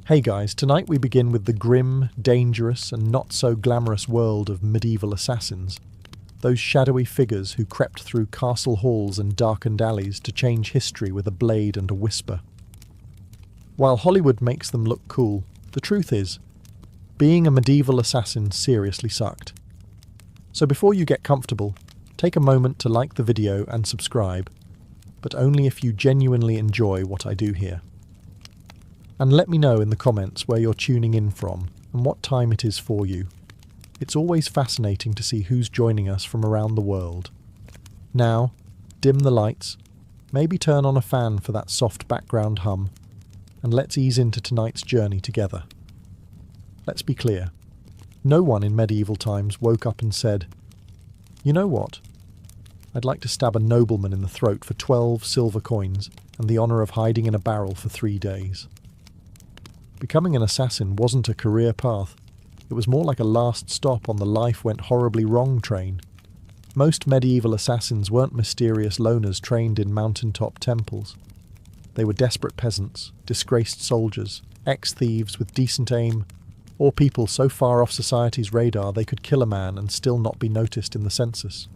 Hey guys, tonight we begin with the grim, dangerous, and not so glamorous world of medieval assassins. Those shadowy figures who crept through castle halls and darkened alleys to change history with a blade and a whisper. While Hollywood makes them look cool, the truth is, being a medieval assassin seriously sucked. So before you get comfortable, take a moment to like the video and subscribe, but only if you genuinely enjoy what I do here. And let me know in the comments where you're tuning in from and what time it is for you. It's always fascinating to see who's joining us from around the world. Now, dim the lights, maybe turn on a fan for that soft background hum, and let's ease into tonight's journey together. Let's be clear, no one in medieval times woke up and said, "You know what? I'd like to stab a nobleman in the throat for 12 silver coins and the honour of hiding in a barrel for 3 days." Becoming an assassin wasn't a career path. It was more like a last stop on the life went horribly wrong train. Most medieval assassins weren't mysterious loners trained in mountaintop temples. They were desperate peasants, disgraced soldiers, ex-thieves with decent aim, or people so far off society's radar they could kill a man and still not be noticed in the census.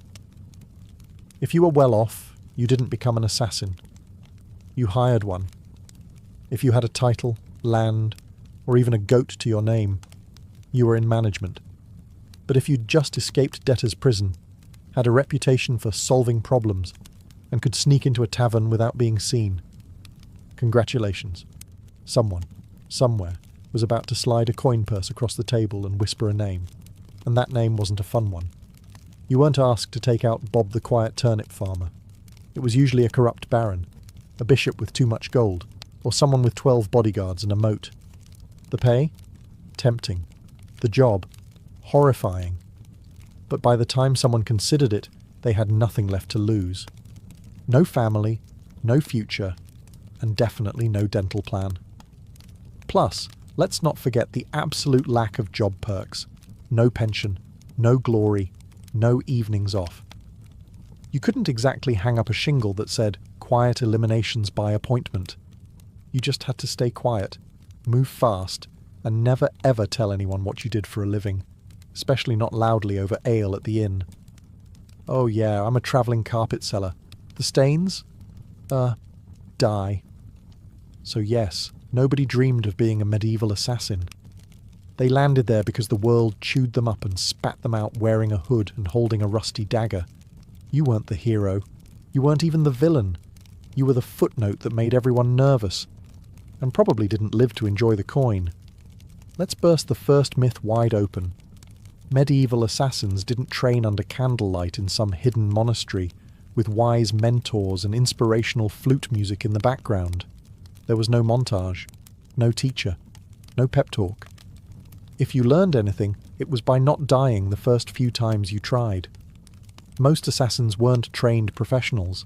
If you were well off, you didn't become an assassin. You hired one. If you had a title, land, or even a goat to your name, you were in management. But if you'd just escaped debtor's prison, had a reputation for solving problems, and could sneak into a tavern without being seen, congratulations. Someone, somewhere, was about to slide a coin purse across the table and whisper a name, and that name wasn't a fun one. You weren't asked to take out Bob the quiet turnip farmer. It was usually a corrupt baron, a bishop with too much gold, or someone with 12 bodyguards and a moat. The pay? Tempting. The job? Horrifying. But by the time someone considered it, they had nothing left to lose. No family, no future, and definitely no dental plan. Plus, let's not forget the absolute lack of job perks. No pension, no glory, no evenings off. You couldn't exactly hang up a shingle that said, "Quiet eliminations by appointment." You just had to stay quiet, move fast, and never ever tell anyone what you did for a living, especially not loudly over ale at the inn. "Oh yeah, I'm a travelling carpet seller. The stains? Die." So yes, nobody dreamed of being a medieval assassin. They landed there because the world chewed them up and spat them out wearing a hood and holding a rusty dagger. You weren't the hero. You weren't even the villain. You were the footnote that made everyone nervous, and probably didn't live to enjoy the coin. Let's burst the first myth wide open. Medieval assassins didn't train under candlelight in some hidden monastery, with wise mentors and inspirational flute music in the background. There was no montage, no teacher, no pep talk. If you learned anything, it was by not dying the first few times you tried. Most assassins weren't trained professionals.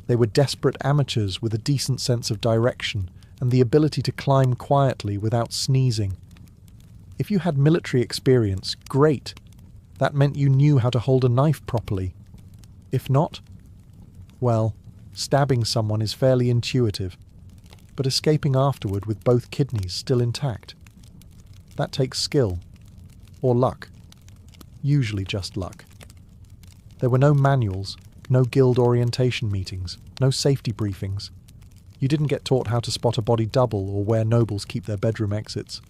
They were desperate amateurs with a decent sense of direction and the ability to climb quietly without sneezing. If you had military experience, great. That meant you knew how to hold a knife properly. If not, well, stabbing someone is fairly intuitive, but escaping afterward with both kidneys still intact. That takes skill. Or luck. Usually just luck. There were no manuals, no guild orientation meetings, no safety briefings. You didn't get taught how to spot a body double or where nobles keep their bedroom exits.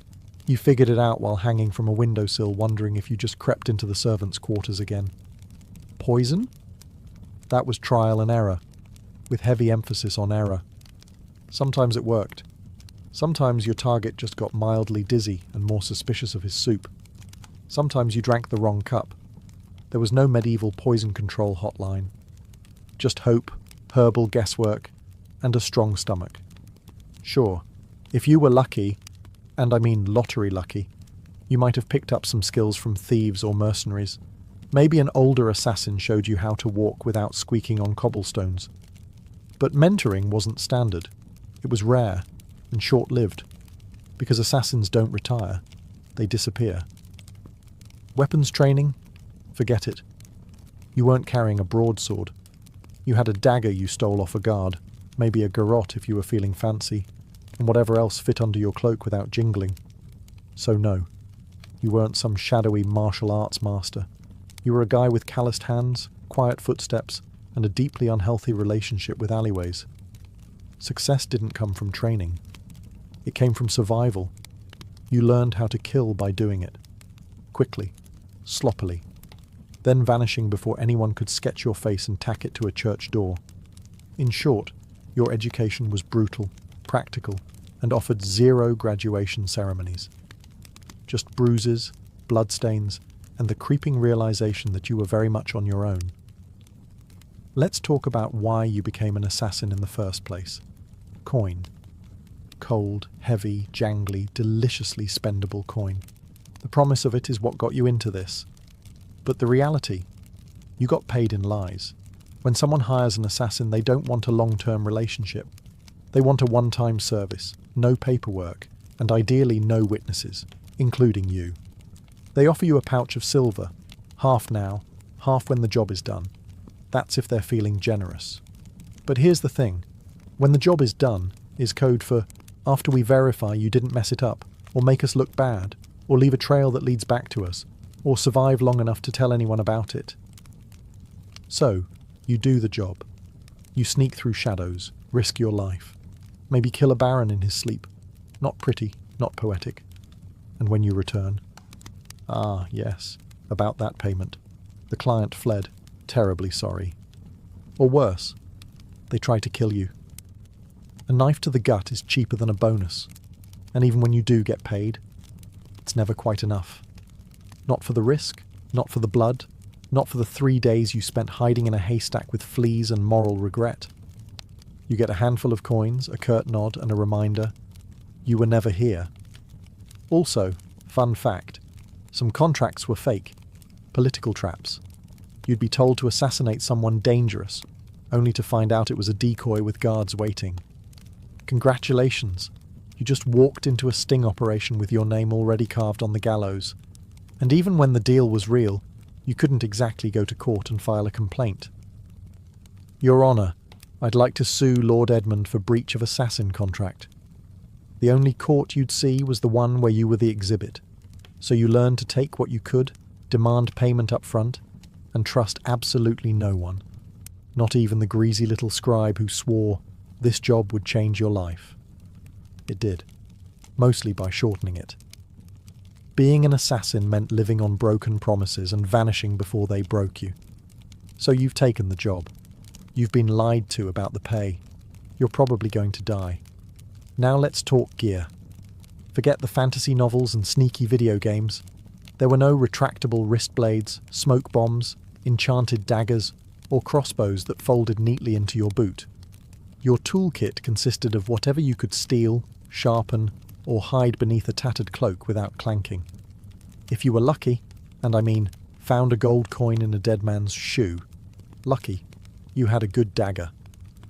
You figured it out while hanging from a windowsill wondering if you just crept into the servants' quarters again. Poison? That was trial and error, with heavy emphasis on error. Sometimes it worked. Sometimes your target just got mildly dizzy and more suspicious of his soup. Sometimes you drank the wrong cup. There was no medieval poison control hotline. Just hope, herbal guesswork, and a strong stomach. Sure, if you were lucky, and I mean lottery lucky, you might have picked up some skills from thieves or mercenaries. Maybe an older assassin showed you how to walk without squeaking on cobblestones. But mentoring wasn't standard. It was rare and short-lived, because assassins don't retire, they disappear. Weapons training? Forget it. You weren't carrying a broadsword. You had a dagger you stole off a guard, maybe a garrote if you were feeling fancy, and whatever else fit under your cloak without jingling. So no, you weren't some shadowy martial arts master. You were a guy with calloused hands, quiet footsteps, and a deeply unhealthy relationship with alleyways. Success didn't come from training. It came from survival. You learned how to kill by doing it. Quickly, sloppily, then vanishing before anyone could sketch your face and tack it to a church door. In short, your education was brutal, practical, and offered zero graduation ceremonies. Just bruises, bloodstains, and the creeping realization that you were very much on your own. Let's talk about why you became an assassin in the first place. Coin. Cold, heavy, jangly, deliciously spendable coin. The promise of it is what got you into this. But the reality? You got paid in lies. When someone hires an assassin, they don't want a long-term relationship. They want a one-time service, no paperwork, and ideally no witnesses, including you. They offer you a pouch of silver, half now, half when the job is done. That's if they're feeling generous. But here's the thing. When the job is done is code for after we verify you didn't mess it up, or make us look bad, or leave a trail that leads back to us, or survive long enough to tell anyone about it. So, you do the job. You sneak through shadows, risk your life. Maybe kill a baron in his sleep. Not pretty, not poetic. And when you return... Ah, yes, about that payment. The client fled, terribly sorry. Or worse, they try to kill you. A knife to the gut is cheaper than a bonus. And even when you do get paid, it's never quite enough. Not for the risk, not for the blood, not for the 3 days you spent hiding in a haystack with fleas and moral regret. You get a handful of coins, a curt nod, and a reminder, you were never here. Also, fun fact, some contracts were fake, political traps. You'd be told to assassinate someone dangerous, only to find out it was a decoy with guards waiting. Congratulations, you just walked into a sting operation with your name already carved on the gallows. And even when the deal was real, you couldn't exactly go to court and file a complaint. Your Honour, I'd like to sue Lord Edmund for breach of assassin contract. The only court you'd see was the one where you were the exhibit. So you learned to take what you could, demand payment up front, and trust absolutely no one. Not even the greasy little scribe who swore this job would change your life. It did, mostly by shortening it. Being an assassin meant living on broken promises and vanishing before they broke you. So you've taken the job. You've been lied to about the pay. You're probably going to die. Now let's talk gear. Forget the fantasy novels and sneaky video games. There were no retractable wrist blades, smoke bombs, enchanted daggers, or crossbows that folded neatly into your boot. Your toolkit consisted of whatever you could steal, sharpen, or hide beneath a tattered cloak without clanking. If you were lucky, and I mean found a gold coin in a dead man's shoe, lucky, you had a good dagger.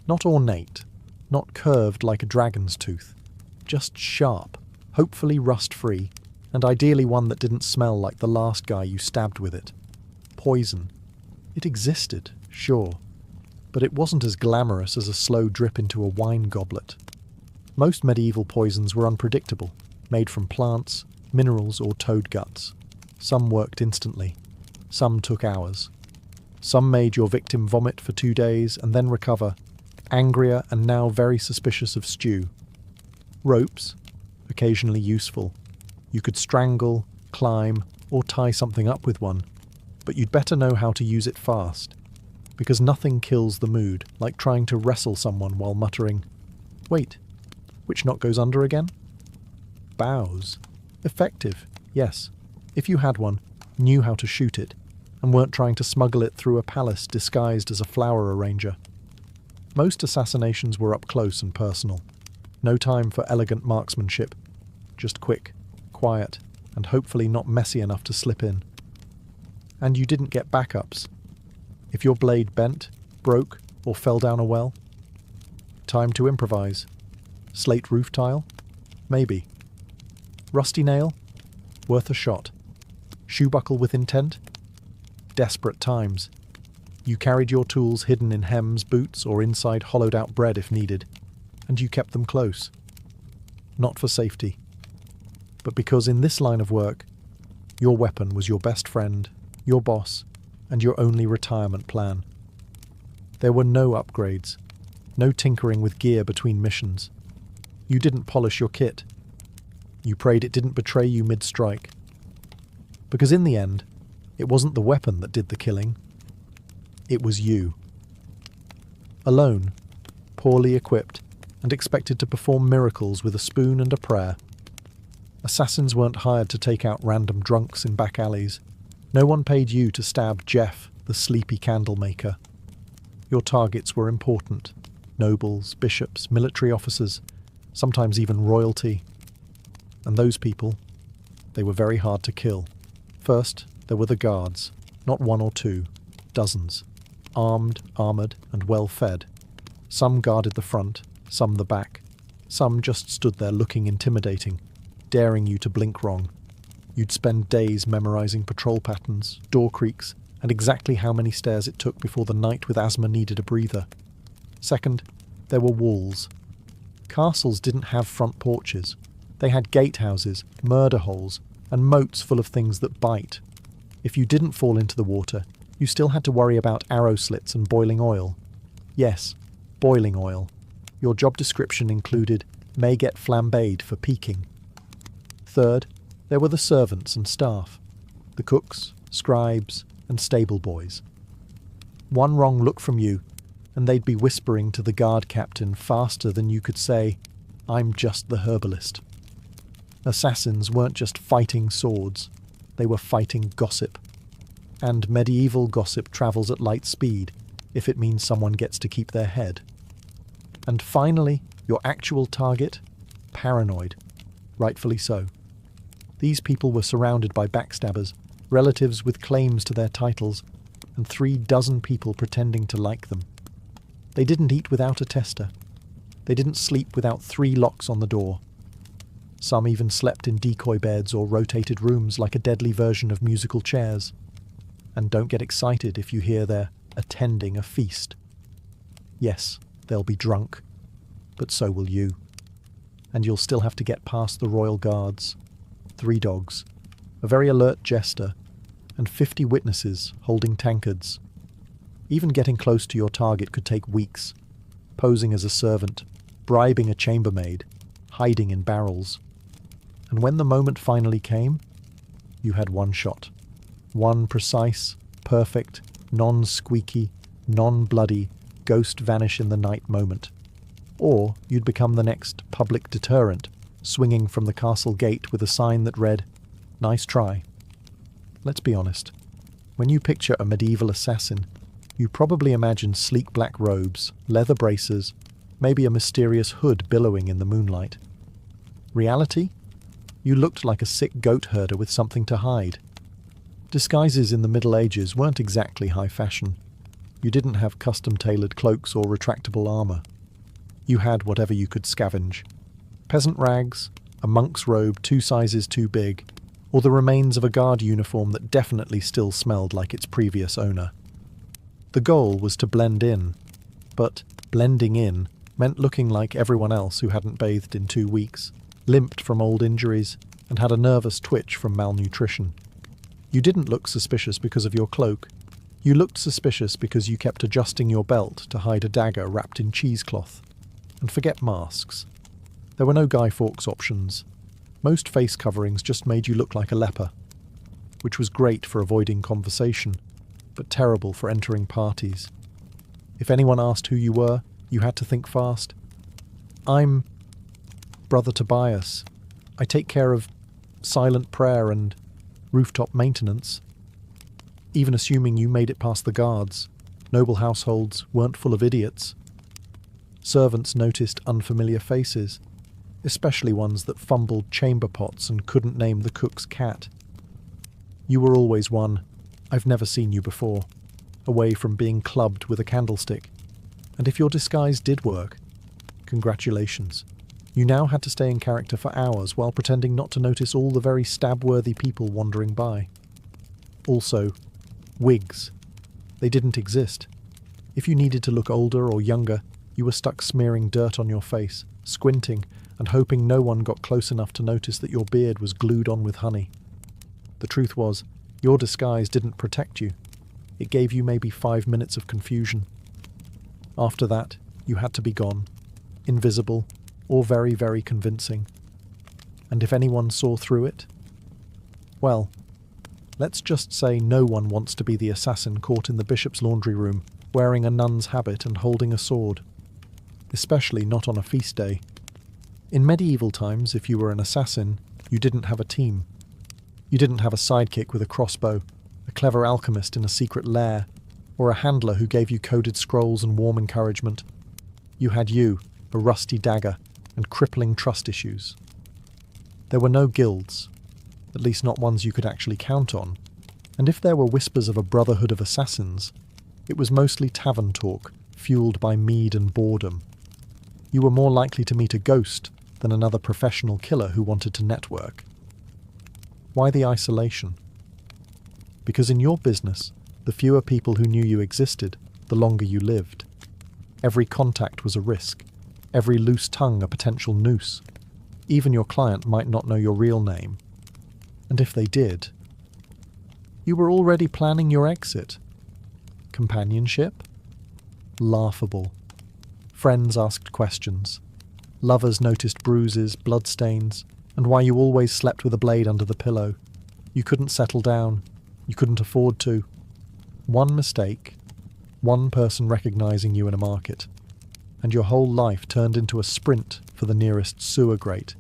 Not ornate, not curved like a dragon's tooth, just sharp, hopefully rust-free, and ideally one that didn't smell like the last guy you stabbed with it. Poison. It existed, sure, but it wasn't as glamorous as a slow drip into a wine goblet. Most medieval poisons were unpredictable, made from plants, minerals, or toad guts. Some worked instantly. Some took hours. Some made your victim vomit for 2 days and then recover, angrier and now very suspicious of stew. Ropes, occasionally useful. You could strangle, climb, or tie something up with one, but you'd better know how to use it fast, because nothing kills the mood like trying to wrestle someone while muttering, "Wait, which knot goes under again?" Bows. Effective, yes, if you had one, knew how to shoot it, and weren't trying to smuggle it through a palace disguised as a flower arranger. Most assassinations were up close and personal. No time for elegant marksmanship. Just quick, quiet, and hopefully not messy enough to slip in. And you didn't get backups. If your blade bent, broke, or fell down a well, time to improvise. Slate roof tile? Maybe. Rusty nail? Worth a shot. Shoe buckle with intent? Desperate times. You carried your tools hidden in hems, boots, or inside hollowed-out bread if needed, and you kept them close. not for safety, but because in this line of work, your weapon was your best friend, your boss, and your only retirement plan. There were no upgrades, no tinkering with gear between missions. You didn't polish your kit. You prayed it didn't betray you mid-strike. Because in the end, it wasn't the weapon that did the killing. It was you. Alone, poorly equipped, and expected to perform miracles with a spoon and a prayer. Assassins weren't hired to take out random drunks in back alleys. No one paid you to stab Jeff, the sleepy candle maker. Your targets were important. Nobles, bishops, military officers, sometimes even royalty. And those people, they were very hard to kill. First, there were the guards, not one or two, dozens. Armed, armoured, and well-fed. Some guarded the front, some the back. Some just stood there looking intimidating, daring you to blink wrong. You'd spend days memorising patrol patterns, door creaks, and exactly how many stairs it took before the knight with asthma needed a breather. Second, there were walls. Castles didn't have front porches. They had gatehouses, murder holes, and moats full of things that bite. If you didn't fall into the water, you still had to worry about arrow slits and boiling oil. Yes, boiling oil. Your job description included may get flambéed for peeking. Third, there were the servants and staff, the cooks, scribes, and stable boys. One wrong look from you, and they'd be whispering to the guard captain faster than you could say, "I'm just the herbalist." Assassins weren't just fighting swords, they were fighting gossip. And medieval gossip travels at light speed, if it means someone gets to keep their head. And finally, your actual target? Paranoid. Rightfully so. These people were surrounded by backstabbers, relatives with claims to their titles, and 36 people pretending to like them. They didn't eat without a tester. They didn't sleep without 3 locks on the door. Some even slept in decoy beds or rotated rooms like a deadly version of musical chairs. And don't get excited if you hear they're attending a feast. Yes, they'll be drunk, but so will you. And you'll still have to get past the royal guards, 3 dogs, a very alert jester, and 50 witnesses holding tankards. Even getting close to your target could take weeks, posing as a servant, bribing a chambermaid, hiding in barrels. And when the moment finally came, you had one shot. One precise, perfect, non-squeaky, non-bloody, ghost vanish in the night moment. Or you'd become the next public deterrent, swinging from the castle gate with a sign that read, "Nice try." Let's be honest. When you picture a medieval assassin, you probably imagine sleek black robes, leather braces, maybe a mysterious hood billowing in the moonlight. Reality? You looked like a sick goat herder with something to hide. Disguises in the Middle Ages weren't exactly high fashion. You didn't have custom-tailored cloaks or retractable armour. You had whatever you could scavenge. Peasant rags, a monk's robe 2 sizes too big, or the remains of a guard uniform that definitely still smelled like its previous owner. The goal was to blend in, but blending in meant looking like everyone else who hadn't bathed in 2 weeks, limped from old injuries, and had a nervous twitch from malnutrition. You didn't look suspicious because of your cloak. You looked suspicious because you kept adjusting your belt to hide a dagger wrapped in cheesecloth. And forget masks. There were no Guy Fawkes options. Most face coverings just made you look like a leper, which was great for avoiding conversation, but terrible for entering parties. If anyone asked who you were, you had to think fast. "I'm Brother Tobias. I take care of silent prayer and rooftop maintenance." Even assuming you made it past the guards, noble households weren't full of idiots. Servants noticed unfamiliar faces, especially ones that fumbled chamber pots and couldn't name the cook's cat. You were always one, "I've never seen you before," away from being clubbed with a candlestick. And if your disguise did work, congratulations. You now had to stay in character for hours while pretending not to notice all the very stab-worthy people wandering by. Also, wigs. They didn't exist. If you needed to look older or younger, you were stuck smearing dirt on your face, squinting, and hoping no one got close enough to notice that your beard was glued on with honey. The truth was, your disguise didn't protect you. It gave you maybe 5 minutes of confusion. After that, you had to be gone, invisible, or very, very convincing. And if anyone saw through it, well, let's just say no one wants to be the assassin caught in the bishop's laundry room, wearing a nun's habit and holding a sword. Especially not on a feast day. In medieval times, if you were an assassin, you didn't have a team. You didn't have a sidekick with a crossbow, a clever alchemist in a secret lair, or a handler who gave you coded scrolls and warm encouragement. You had you, a rusty dagger, and crippling trust issues. There were no guilds, at least not ones you could actually count on, and if there were whispers of a brotherhood of assassins, it was mostly tavern talk, fueled by mead and boredom. You were more likely to meet a ghost than another professional killer who wanted to network. Why the isolation? Because in your business, the fewer people who knew you existed, the longer you lived. Every contact was a risk, every loose tongue a potential noose. Even your client might not know your real name. And if they did, you were already planning your exit. Companionship? Laughable. Friends asked questions. Lovers noticed bruises, bloodstains, and why you always slept with a blade under the pillow. You couldn't settle down. You couldn't afford to. One mistake, one person recognizing you in a market, and your whole life turned into a sprint for the nearest sewer grate.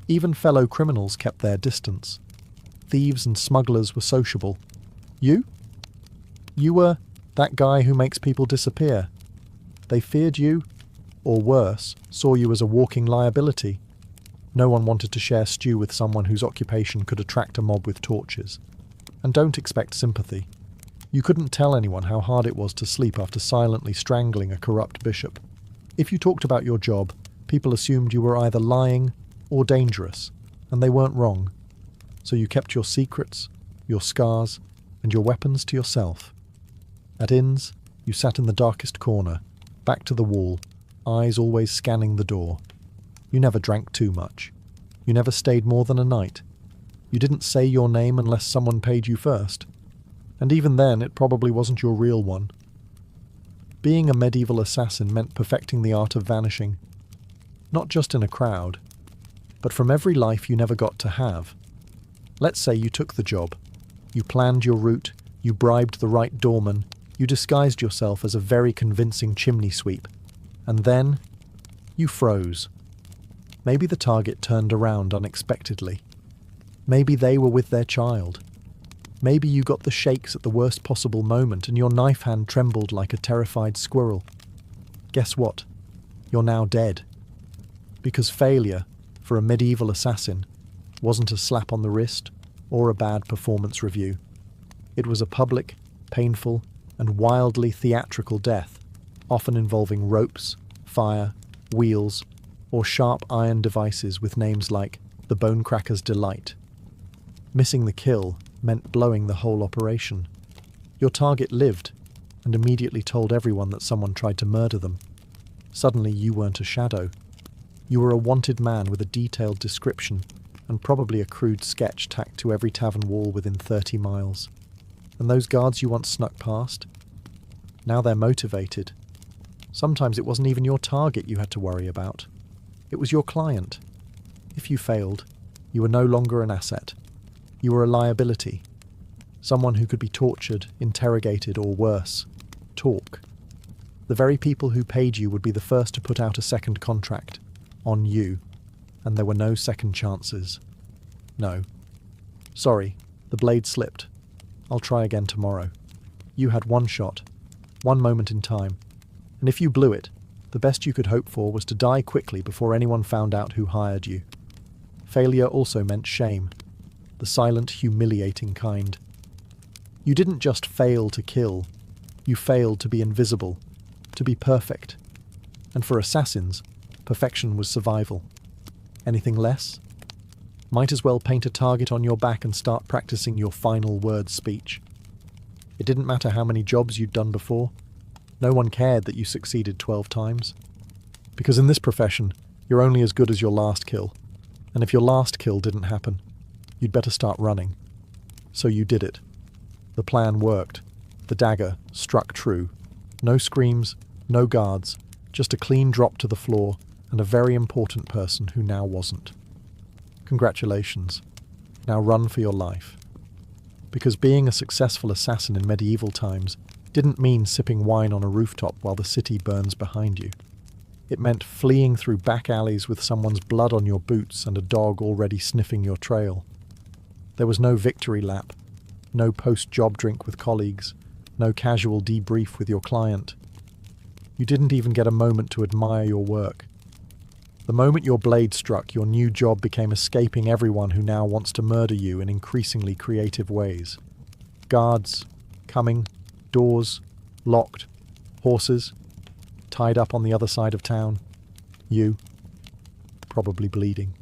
Even fellow criminals kept their distance. Thieves and smugglers were sociable. You? You were that guy who makes people disappear. They feared you, or worse, saw you as a walking liability. No one wanted to share stew with someone whose occupation could attract a mob with torches. And don't expect sympathy. You couldn't tell anyone how hard it was to sleep after silently strangling a corrupt bishop. If you talked about your job, people assumed you were either lying or dangerous, and they weren't wrong. So you kept your secrets, your scars, and your weapons to yourself. At inns, you sat in the darkest corner, back to the wall, eyes always scanning the door. You never drank too much. You never stayed more than a night. You didn't say your name unless someone paid you first. And even then, it probably wasn't your real one. Being a medieval assassin meant perfecting the art of vanishing. Not just in a crowd, but from every life you never got to have. Let's say you took the job. You planned your route, you bribed the right doorman, you disguised yourself as a very convincing chimney sweep. And then, you froze. Maybe the target turned around unexpectedly. Maybe they were with their child. Maybe you got the shakes at the worst possible moment and your knife hand trembled like a terrified squirrel. Guess what? You're now dead. Because failure, for a medieval assassin, wasn't a slap on the wrist or a bad performance review. It was a public, painful, and wildly theatrical death, often involving ropes, fire, wheels, or sharp iron devices with names like the Bonecracker's Delight. Missing the kill meant blowing the whole operation. Your target lived, and immediately told everyone that someone tried to murder them. Suddenly you weren't a shadow. You were a wanted man with a detailed description, and probably a crude sketch tacked to every tavern wall within 30 miles. And those guards you once snuck past? Now they're motivated. Sometimes it wasn't even your target you had to worry about. It was your client. If you failed, you were no longer an asset. You were a liability. Someone who could be tortured, interrogated, or worse, talk. The very people who paid you would be the first to put out a second contract, on you, and there were no second chances. No. Sorry, the blade slipped. I'll try again tomorrow. You had one shot, one moment in time, and if you blew it, the best you could hope for was to die quickly before anyone found out who hired you. Failure also meant shame, the silent, humiliating kind. You didn't just fail to kill, you failed to be invisible, to be perfect. And for assassins, perfection was survival. Anything less? Might as well paint a target on your back and start practicing your final word speech. It didn't matter how many jobs you'd done before. No one cared that you succeeded 12 times. Because in this profession, You're only as good as your last kill. And if your last kill didn't happen, you'd better start running. So you did it. The plan worked. The dagger struck true. No screams, no guards, just a clean drop to the floor and a very important person who now wasn't. Congratulations. Now run for your life. Because being a successful assassin in medieval times didn't mean sipping wine on a rooftop while the city burns behind you. It meant fleeing through back alleys with someone's blood on your boots and a dog already sniffing your trail. There was no victory lap, no post-job drink with colleagues, no casual debrief with your client. You didn't even get a moment to admire your work. The moment your blade struck, your new job became escaping everyone who now wants to murder you in increasingly creative ways. Guards, coming, doors, locked, horses, tied up on the other side of town. You, probably bleeding.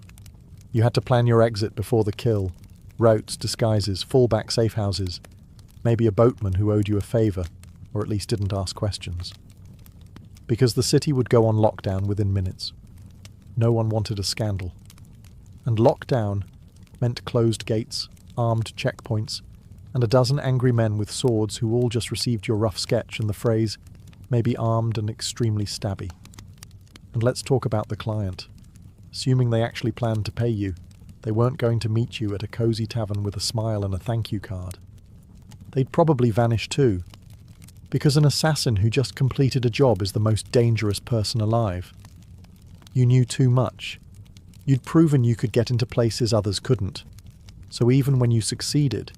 You had to plan your exit before the kill. Routes, disguises, fallback safe houses. Maybe a boatman who owed you a favour, or at least didn't ask questions. Because the city would go on lockdown within minutes. No one wanted a scandal. And lockdown meant closed gates, armed checkpoints, and a dozen angry men with swords who all just received your rough sketch and the phrase, maybe armed and extremely stabby. And let's talk about the client. Assuming they actually planned to pay you, they weren't going to meet you at a cosy tavern with a smile and a thank you card. They'd probably vanish too, because an assassin who just completed a job is the most dangerous person alive. You knew too much. You'd proven you could get into places others couldn't. So even when you succeeded,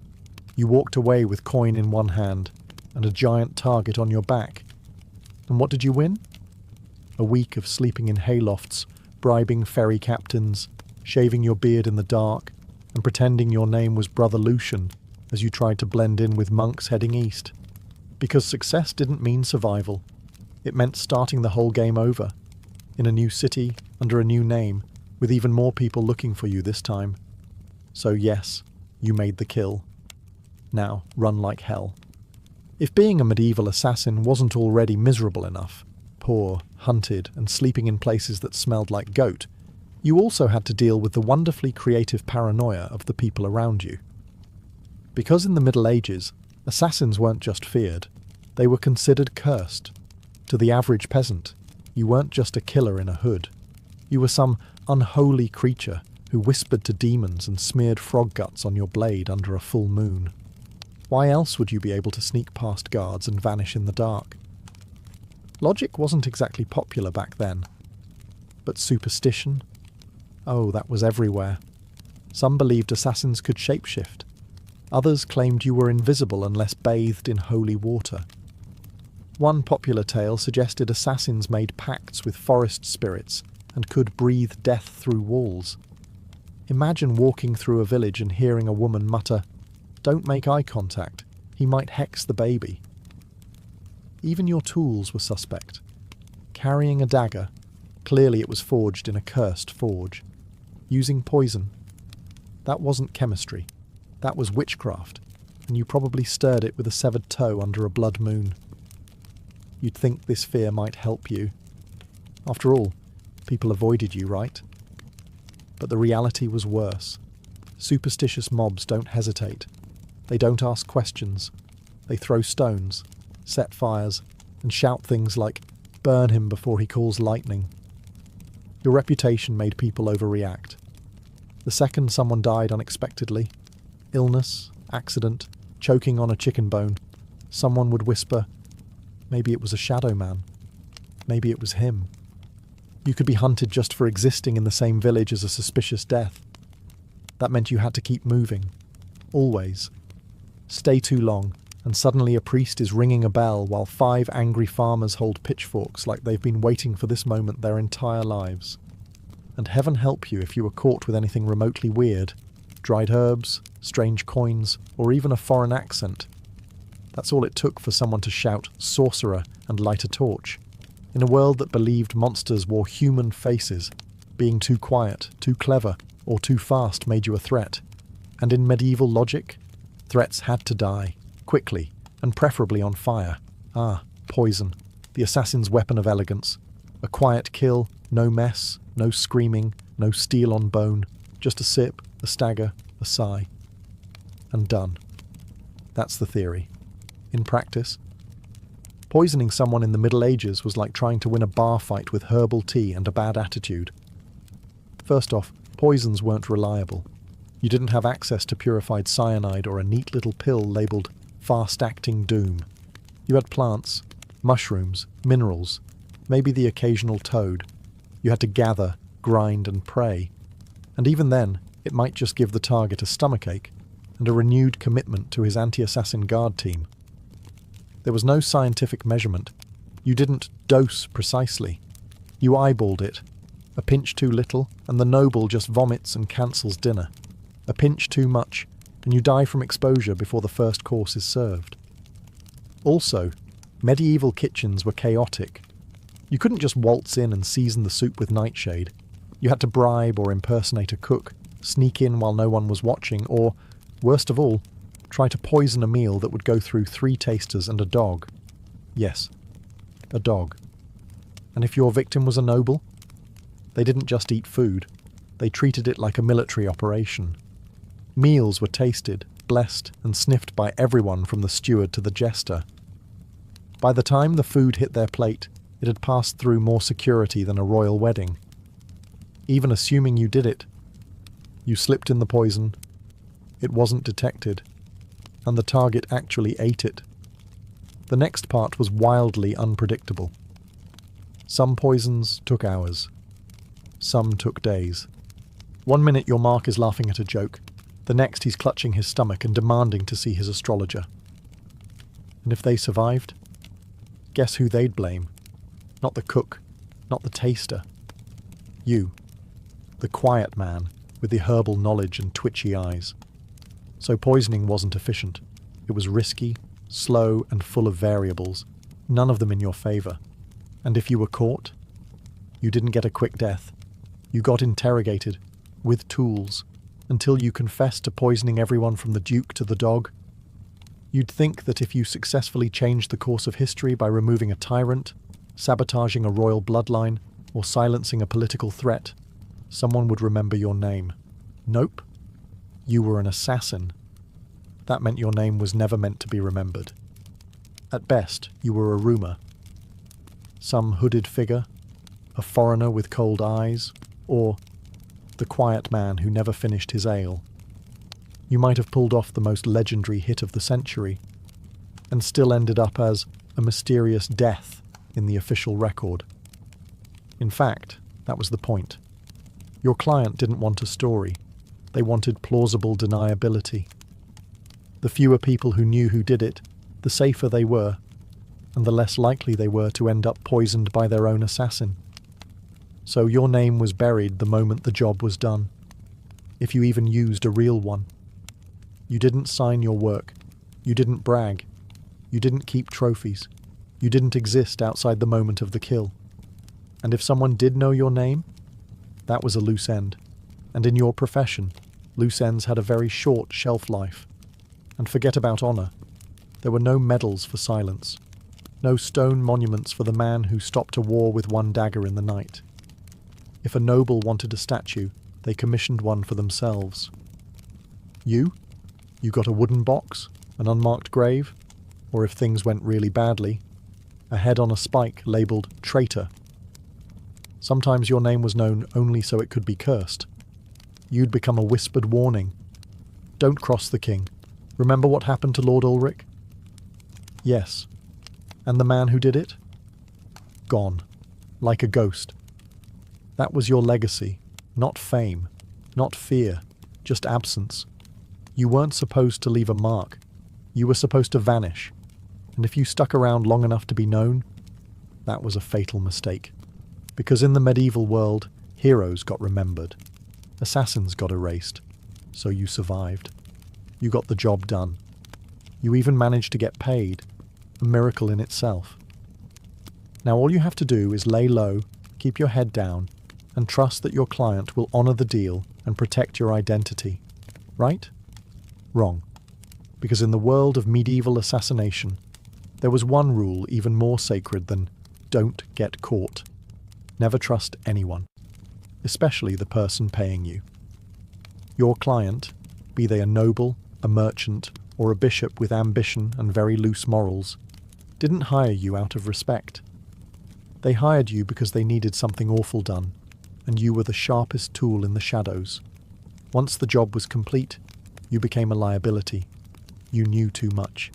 you walked away with coin in one hand and a giant target on your back. And what did you win? A week of sleeping in haylofts, bribing ferry captains, shaving your beard in the dark, and pretending your name was Brother Lucian as you tried to blend in with monks heading east. Because success didn't mean survival. It meant starting the whole game over. In a new city, under a new name, with even more people looking for you this time. So yes, you made the kill. Now, run like hell. If being a medieval assassin wasn't already miserable enough, poor, hunted, and sleeping in places that smelled like goat, you also had to deal with the wonderfully creative paranoia of the people around you. Because in the Middle Ages, assassins weren't just feared, they were considered cursed. To the average peasant, you weren't just a killer in a hood. You were some unholy creature who whispered to demons and smeared frog guts on your blade under a full moon. Why else would you be able to sneak past guards and vanish in the dark? Logic wasn't exactly popular back then. But superstition? Oh, that was everywhere. Some believed assassins could shapeshift. Others claimed you were invisible unless bathed in holy water. One popular tale suggested assassins made pacts with forest spirits and could breathe death through walls. Imagine walking through a village and hearing a woman mutter, "Don't make eye contact, he might hex the baby." Even your tools were suspect. Carrying a dagger, clearly it was forged in a cursed forge. Using poison. That wasn't chemistry. That was witchcraft, and you probably stirred it with a severed toe under a blood moon. You'd think this fear might help you. After all, people avoided you, right? But the reality was worse. Superstitious mobs don't hesitate. They don't ask questions. They throw stones, set fires, and shout things like, "Burn him before he calls lightning." Your reputation made people overreact. The second someone died unexpectedly, illness, accident, choking on a chicken bone, someone would whisper, maybe it was a shadow man. Maybe it was him. You could be hunted just for existing in the same village as a suspicious death. That meant you had to keep moving. Always. Stay too long, and suddenly a priest is ringing a bell while 5 angry farmers hold pitchforks like they've been waiting for this moment their entire lives. And heaven help you if you were caught with anything remotely weird. Dried herbs, strange coins, or even a foreign accent. That's all it took for someone to shout, "Sorcerer," and light a torch. In a world that believed monsters wore human faces, being too quiet, too clever, or too fast made you a threat. And in medieval logic, threats had to die, quickly, and preferably on fire. Poison, the assassin's weapon of elegance. A quiet kill, no mess, No screaming, no steel on bone, just a sip, a stagger, a sigh. And done. That's the theory. In practice, poisoning someone in the Middle Ages was like trying to win a bar fight with herbal tea and a bad attitude. First off, poisons weren't reliable. You didn't have access to purified cyanide or a neat little pill labelled fast-acting doom. You had plants, mushrooms, minerals, maybe the occasional toad. You had to gather, grind and pray. And even then, it might just give the target a stomachache and a renewed commitment to his anti-assassin guard team. There was no scientific measurement. You didn't dose precisely. You eyeballed it. A pinch too little, and the noble just vomits and cancels dinner. A pinch too much, and you die from exposure before the first course is served. Also, medieval kitchens were chaotic. You couldn't just waltz in and season the soup with nightshade. You had to bribe or impersonate a cook, sneak in while no one was watching, or, worst of all, try to poison a meal that would go through 3 tasters and a dog. Yes, a dog. And if your victim was a noble, they didn't just eat food, they treated it like a military operation. Meals were tasted, blessed, and sniffed by everyone from the steward to the jester. By the time the food hit their plate, it had passed through more security than a royal wedding. Even assuming you did it, you slipped in the poison, it wasn't detected, and the target actually ate it. The next part was wildly unpredictable. Some poisons took hours. Some took days. 1 minute your mark is laughing at a joke, the next he's clutching his stomach and demanding to see his astrologer. And if they survived, guess who they'd blame? Not the cook, not the taster. You, the quiet man with the herbal knowledge and twitchy eyes. So poisoning wasn't efficient. It was risky, slow, and full of variables, none of them in your favour. And if you were caught, you didn't get a quick death. You got interrogated, with tools, until you confessed to poisoning everyone from the Duke to the dog. You'd think that if you successfully changed the course of history by removing a tyrant, sabotaging a royal bloodline, or silencing a political threat, someone would remember your name. Nope. You were an assassin. That meant your name was never meant to be remembered. At best, you were a rumour. Some hooded figure, a foreigner with cold eyes, or the quiet man who never finished his ale. You might have pulled off the most legendary hit of the century, and still ended up as a mysterious death in the official record. In fact, that was the point. Your client didn't want a story. They wanted plausible deniability. The fewer people who knew who did it, the safer they were, and the less likely they were to end up poisoned by their own assassin. So your name was buried the moment the job was done, if you even used a real one. You didn't sign your work. You didn't brag. You didn't keep trophies. You didn't exist outside the moment of the kill. And if someone did know your name, that was a loose end. And in your profession, loose ends had a very short shelf life. And forget about honour. There were no medals for silence. No stone monuments for the man who stopped a war with one dagger in the night. If a noble wanted a statue, they commissioned one for themselves. You got a wooden box, an unmarked grave, or if things went really badly, a head on a spike labelled traitor. Sometimes your name was known only so it could be cursed. You'd become a whispered warning. Don't cross the king. Remember what happened to Lord Ulrich? Yes. And the man who did it? Gone. Like a ghost. That was your legacy. Not fame. Not fear. Just absence. You weren't supposed to leave a mark. You were supposed to vanish. And if you stuck around long enough to be known, that was a fatal mistake. Because in the medieval world, heroes got remembered. Assassins got erased. So you survived. You got the job done. You even managed to get paid. A miracle in itself. Now all you have to do is lay low, keep your head down, and trust that your client will honour the deal and protect your identity. Right? Wrong. Because in the world of medieval assassination, there was one rule even more sacred than don't get caught. Never trust anyone. especially the person paying you. Your client, be they a noble, a merchant, or a bishop with ambition and very loose morals, didn't hire you out of respect. They hired you because they needed something awful done, and you were the sharpest tool in the shadows. Once the job was complete, you became a liability. You knew too much.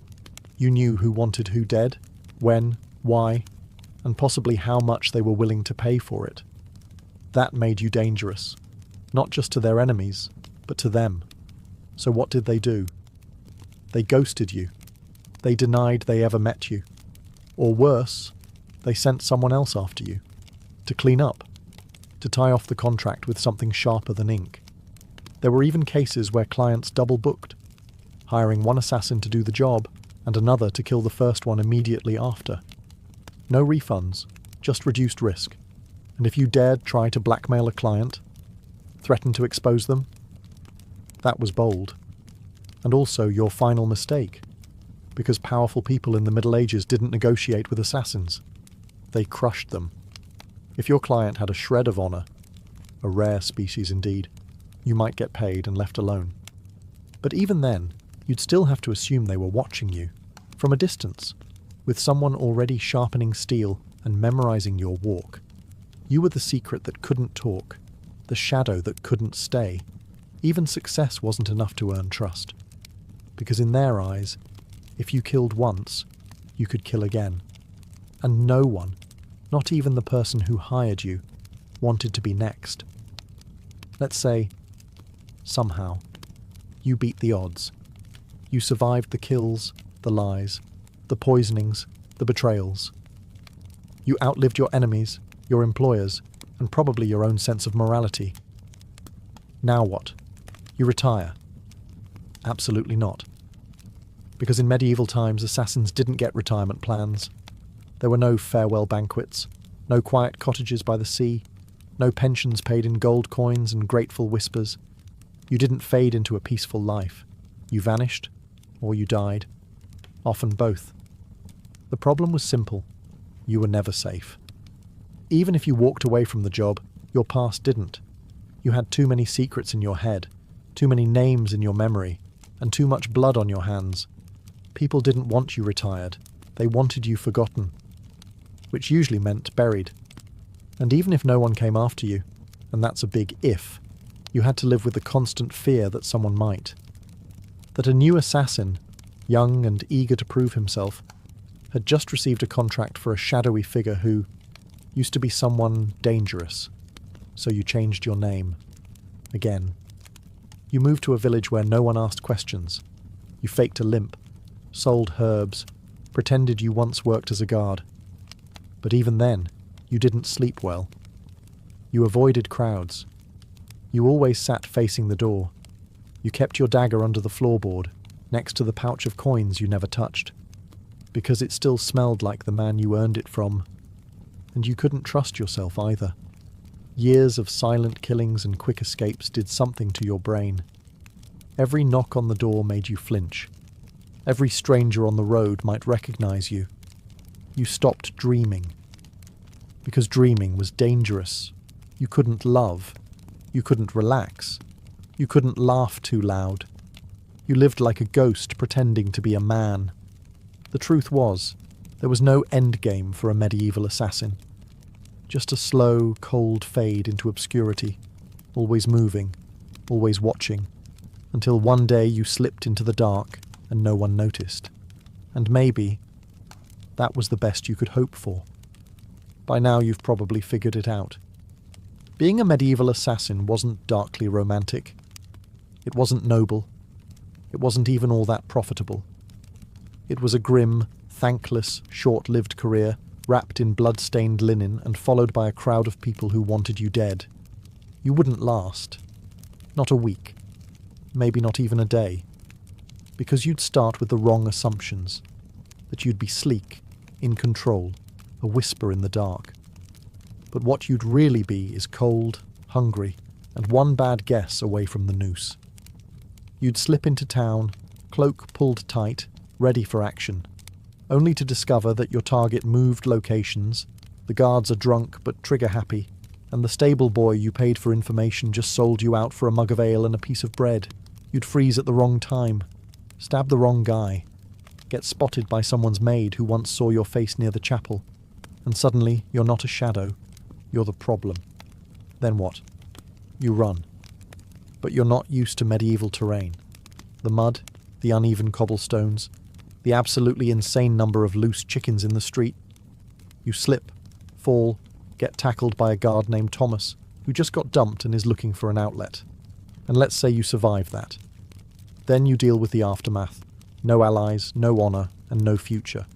You knew who wanted who dead, when, why, and possibly how much they were willing to pay for it. That made you dangerous, not just to their enemies, but to them. So what did they do? They ghosted you. They denied they ever met you. Or worse, they sent someone else after you, to clean up, to tie off the contract with something sharper than ink. There were even cases where clients double-booked, hiring one assassin to do the job and another to kill the first one immediately after. No refunds, just reduced risk. And if you dared try to blackmail a client, threaten to expose them, that was bold. And also your final mistake, because powerful people in the Middle Ages didn't negotiate with assassins. They crushed them. If your client had a shred of honor, a rare species indeed, you might get paid and left alone. But even then, you'd still have to assume they were watching you, from a distance, with someone already sharpening steel and memorizing your walk. You were the secret that couldn't talk, the shadow that couldn't stay. Even success wasn't enough to earn trust. Because in their eyes, if you killed once, you could kill again. And no one, not even the person who hired you, wanted to be next. Let's say, somehow, you beat the odds. You survived the kills, the lies, the poisonings, the betrayals. You outlived your enemies, your employers, and probably your own sense of morality. Now what? You retire? Absolutely not. Because in medieval times, assassins didn't get retirement plans. There were no farewell banquets, no quiet cottages by the sea, no pensions paid in gold coins and grateful whispers. You didn't fade into a peaceful life. You vanished, or you died. Often both. The problem was simple. You were never safe. Even if you walked away from the job, your past didn't. You had too many secrets in your head, too many names in your memory, and too much blood on your hands. People didn't want you retired. They wanted you forgotten, which usually meant buried. And even if no one came after you, and that's a big if, you had to live with the constant fear that someone might. That a new assassin, young and eager to prove himself, had just received a contract for a shadowy figure who used to be someone dangerous. So you changed your name. Again. You moved to a village where no one asked questions. You faked a limp, sold herbs, pretended you once worked as a guard. But even then, you didn't sleep well. You avoided crowds. You always sat facing the door. You kept your dagger under the floorboard, next to the pouch of coins you never touched, because it still smelled like the man you earned it from. And you couldn't trust yourself either. Years of silent killings and quick escapes did something to your brain. Every knock on the door made you flinch. Every stranger on the road might recognize you. You stopped dreaming. Because dreaming was dangerous. You couldn't love. You couldn't relax. You couldn't laugh too loud. You lived like a ghost pretending to be a man. The truth was, there was no end game for a medieval assassin. Just a slow, cold fade into obscurity, always moving, always watching, until one day you slipped into the dark and no one noticed. And maybe that was the best you could hope for. By now you've probably figured it out. Being a medieval assassin wasn't darkly romantic. It wasn't noble. It wasn't even all that profitable. It was a grim, thankless, short-lived career, wrapped in blood-stained linen and followed by a crowd of people who wanted you dead. You wouldn't last. Not a week. Maybe not even a day. Because you'd start with the wrong assumptions. That you'd be sleek, in control, a whisper in the dark. But what you'd really be is cold, hungry, and one bad guess away from the noose. You'd slip into town, cloak pulled tight, ready for action, only to discover that your target moved locations, the guards are drunk but trigger-happy, and the stable boy you paid for information just sold you out for a mug of ale and a piece of bread. You'd freeze at the wrong time, stab the wrong guy, get spotted by someone's maid who once saw your face near the chapel, and suddenly you're not a shadow, you're the problem. Then what? You run. But you're not used to medieval terrain. The mud, the uneven cobblestones, the absolutely insane number of loose chickens in the street. You slip, fall, get tackled by a guard named Thomas, who just got dumped and is looking for an outlet. And let's say you survive that. Then you deal with the aftermath. No allies, no honour, and no future.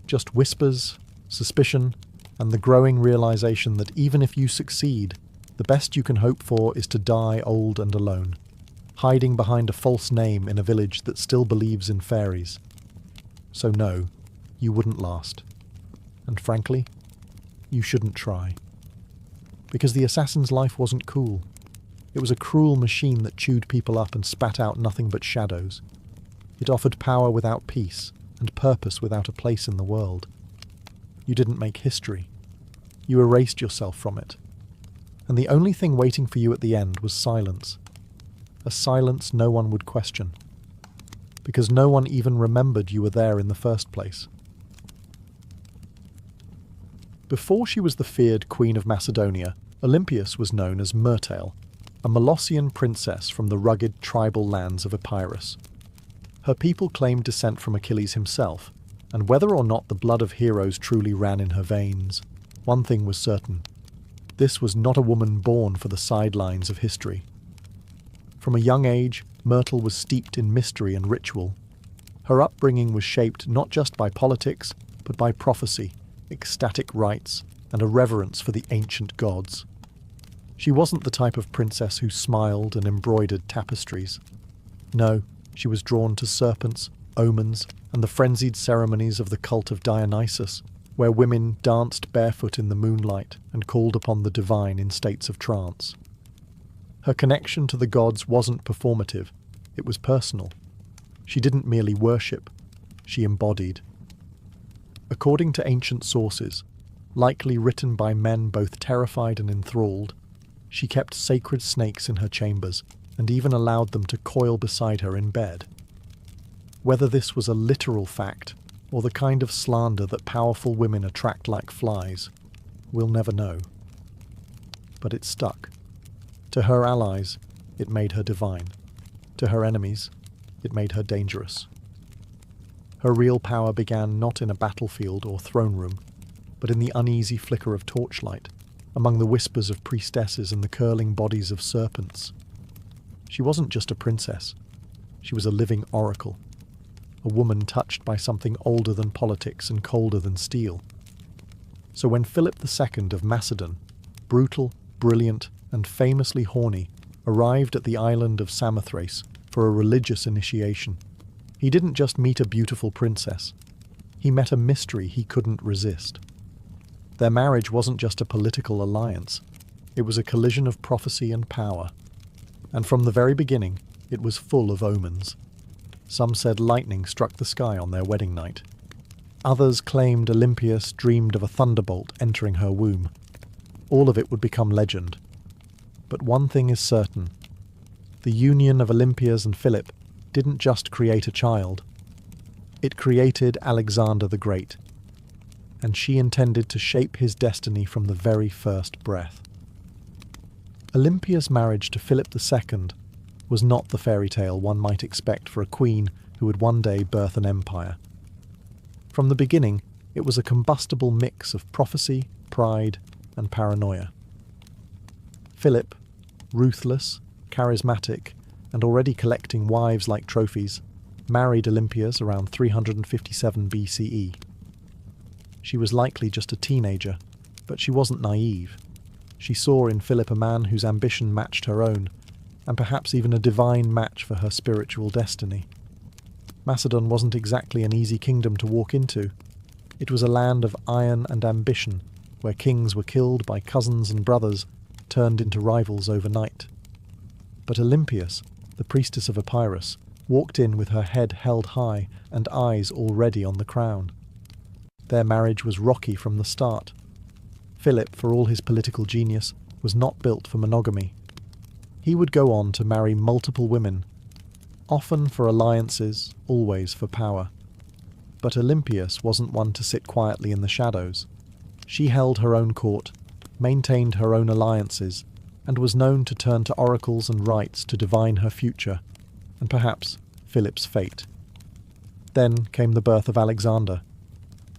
Just whispers, suspicion, and the growing realisation that even if you succeed, the best you can hope for is to die old and alone, hiding behind a false name in a village that still believes in fairies. So no, you wouldn't last. And frankly, you shouldn't try. Because the assassin's life wasn't cool. It was a cruel machine that chewed people up and spat out nothing but shadows. It offered power without peace, and purpose without a place in the world. You didn't make history. You erased yourself from it. And the only thing waiting for you at the end was silence. A silence no one would question. Because no one even remembered you were there in the first place. Before she was the feared Queen of Macedonia, Olympias was known as Myrtale, a Molossian princess from the rugged tribal lands of Epirus. Her people claimed descent from Achilles himself, and whether or not the blood of heroes truly ran in her veins, one thing was certain. This was not a woman born for the sidelines of history. From a young age, Myrtle was steeped in mystery and ritual. Her upbringing was shaped not just by politics, but by prophecy, ecstatic rites, and a reverence for the ancient gods. She wasn't the type of princess who smiled and embroidered tapestries. No, she was drawn to serpents, omens, and the frenzied ceremonies of the cult of Dionysus, where women danced barefoot in the moonlight and called upon the divine in states of trance. Her connection to the gods wasn't performative, it was personal. She didn't merely worship, she embodied. According to ancient sources, likely written by men both terrified and enthralled, she kept sacred snakes in her chambers and even allowed them to coil beside her in bed. Whether this was a literal fact or the kind of slander that powerful women attract like flies, we'll never know. But it stuck. To her allies, it made her divine. To her enemies, it made her dangerous. Her real power began not in a battlefield or throne room, but in the uneasy flicker of torchlight, among the whispers of priestesses and the curling bodies of serpents. She wasn't just a princess. She was a living oracle, a woman touched by something older than politics and colder than steel. So when Philip II of Macedon, brutal, brilliant, and famously horny, arrived at the island of Samothrace for a religious initiation, he didn't just meet a beautiful princess. He met a mystery he couldn't resist. Their marriage wasn't just a political alliance. It was a collision of prophecy and power. And from the very beginning, it was full of omens. Some said lightning struck the sky on their wedding night. Others claimed Olympias dreamed of a thunderbolt entering her womb. All of it would become legend. But one thing is certain. The union of Olympias and Philip didn't just create a child. It created Alexander the Great. And she intended to shape his destiny from the very first breath. Olympia's marriage to Philip II was not the fairy tale one might expect for a queen who would one day birth an empire. From the beginning, it was a combustible mix of prophecy, pride, and paranoia. Philip, ruthless, charismatic, and already collecting wives like trophies, married Olympias around 357 BCE. She was likely just a teenager, but she wasn't naive. She saw in Philip a man whose ambition matched her own, and perhaps even a divine match for her spiritual destiny. Macedon wasn't exactly an easy kingdom to walk into. It was a land of iron and ambition, where kings were killed by cousins and brothers, turned into rivals overnight. But Olympias, the priestess of Epirus, walked in with her head held high and eyes already on the crown. Their marriage was rocky from the start. Philip, for all his political genius, was not built for monogamy. He would go on to marry multiple women, often for alliances, always for power. But Olympias wasn't one to sit quietly in the shadows. She held her own court, maintained her own alliances, and was known to turn to oracles and rites to divine her future, and perhaps Philip's fate. Then came the birth of Alexander.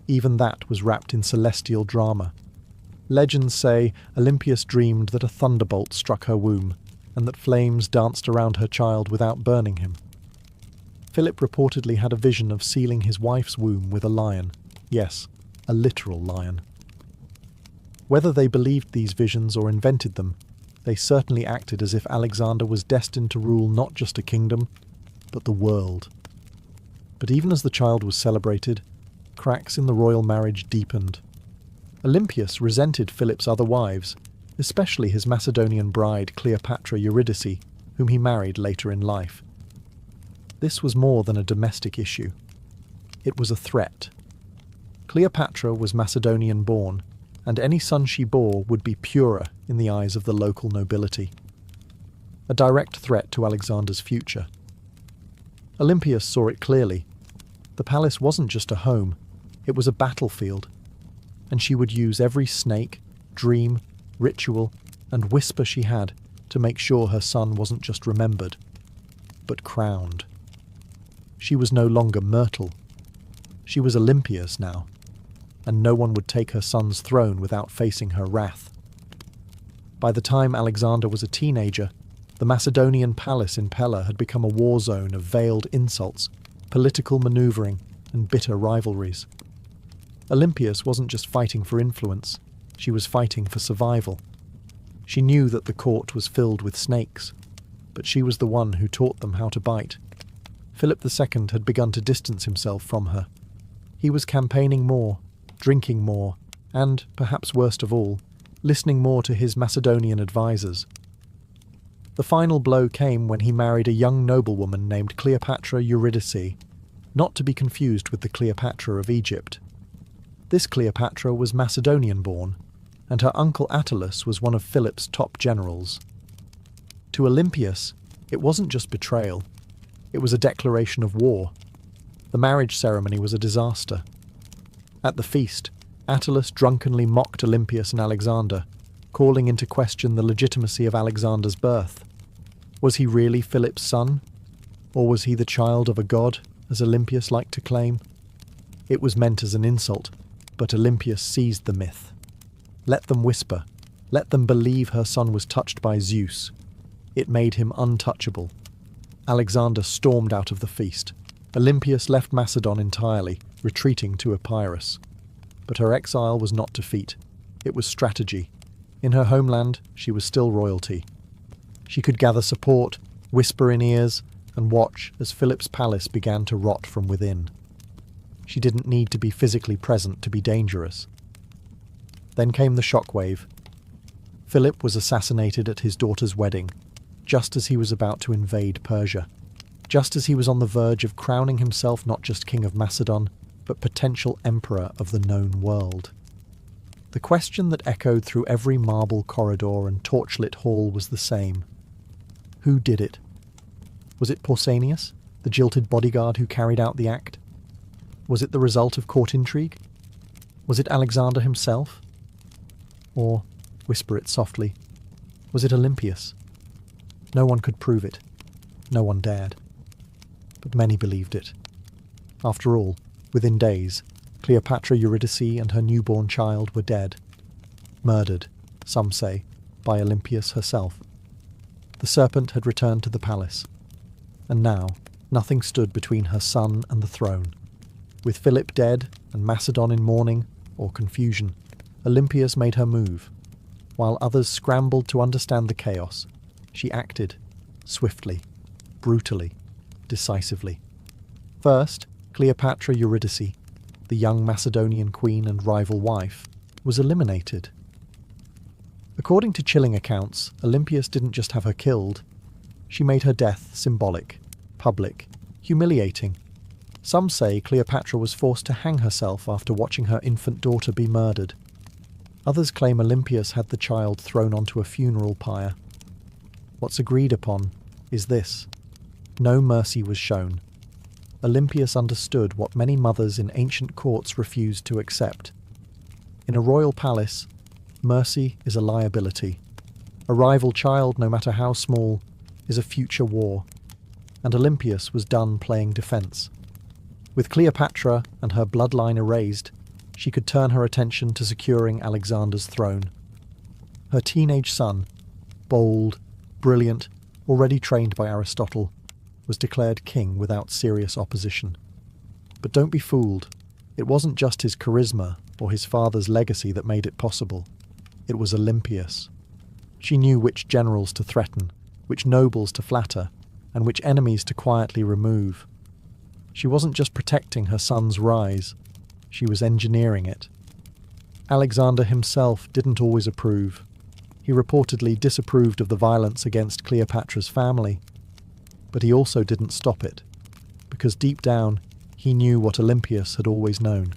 Even that was wrapped in celestial drama. Legends say Olympias dreamed that a thunderbolt struck her womb, and that flames danced around her child without burning him. Philip reportedly had a vision of sealing his wife's womb with a lion. Yes, a literal lion. Whether they believed these visions or invented them, they certainly acted as if Alexander was destined to rule not just a kingdom, but the world. But even as the child was celebrated, cracks in the royal marriage deepened. Olympias resented Philip's other wives, especially his Macedonian bride Cleopatra Eurydice, whom he married later in life. This was more than a domestic issue. It was a threat. Cleopatra was Macedonian-born, and any son she bore would be purer in the eyes of the local nobility. A direct threat to Alexander's future. Olympias saw it clearly. The palace wasn't just a home, it was a battlefield, and she would use every snake, dream, ritual, and whisper she had to make sure her son wasn't just remembered, but crowned. She was no longer Myrtle. She was Olympias now, and no one would take her son's throne without facing her wrath. By the time Alexander was a teenager, the Macedonian palace in Pella had become a war zone of veiled insults, political maneuvering, and bitter rivalries. Olympias wasn't just fighting for influence, she was fighting for survival. She knew that the court was filled with snakes, but she was the one who taught them how to bite. Philip II had begun to distance himself from her. He was campaigning more, drinking more, and, perhaps worst of all, listening more to his Macedonian advisors. The final blow came when he married a young noblewoman named Cleopatra Eurydice, not to be confused with the Cleopatra of Egypt. This Cleopatra was Macedonian-born, and her uncle Attalus was one of Philip's top generals. To Olympias, it wasn't just betrayal, it was a declaration of war. The marriage ceremony was a disaster. At the feast, Attalus drunkenly mocked Olympias and Alexander, calling into question the legitimacy of Alexander's birth. Was he really Philip's son? Or was he the child of a god, as Olympias liked to claim? It was meant as an insult, but Olympias seized the myth. Let them whisper. Let them believe her son was touched by Zeus. It made him untouchable. Alexander stormed out of the feast. Olympias left Macedon entirely, retreating to Epirus. But her exile was not defeat. It was strategy. In her homeland, she was still royalty. She could gather support, whisper in ears, and watch as Philip's palace began to rot from within. She didn't need to be physically present to be dangerous. Then came the shockwave. Philip was assassinated at his daughter's wedding, just as he was about to invade Persia, just as he was on the verge of crowning himself not just king of Macedon, but potential emperor of the known world. The question that echoed through every marble corridor and torchlit hall was the same. Who did it? Was it Pausanias, the jilted bodyguard who carried out the act? Was it the result of court intrigue? Was it Alexander himself? Or, whisper it softly, was it Olympias? No one could prove it. No one dared. But many believed it. After all, within days, Cleopatra Eurydice and her newborn child were dead. Murdered, some say, by Olympias herself. The serpent had returned to the palace. And now, nothing stood between her son and the throne. With Philip dead and Macedon in mourning, or confusion, Olympias made her move. While others scrambled to understand the chaos, she acted, swiftly, brutally, decisively. First, Cleopatra Eurydice, the young Macedonian queen and rival wife, was eliminated. According to chilling accounts, Olympias didn't just have her killed. She made her death symbolic, public, humiliating. Some say Cleopatra was forced to hang herself after watching her infant daughter be murdered. Others claim Olympias had the child thrown onto a funeral pyre. What's agreed upon is this: no mercy was shown. Olympias understood what many mothers in ancient courts refused to accept. In a royal palace, mercy is a liability. A rival child, no matter how small, is a future war, and Olympias was done playing defence. With Cleopatra and her bloodline erased, she could turn her attention to securing Alexander's throne. Her teenage son, bold, brilliant, already trained by Aristotle, was declared king without serious opposition. But don't be fooled. It wasn't just his charisma or his father's legacy that made it possible. It was Olympias. She knew which generals to threaten, which nobles to flatter, and which enemies to quietly remove. She wasn't just protecting her son's rise, she was engineering it. Alexander himself didn't always approve. He reportedly disapproved of the violence against Cleopatra's family. But he also didn't stop it, because deep down he knew what Olympias had always known.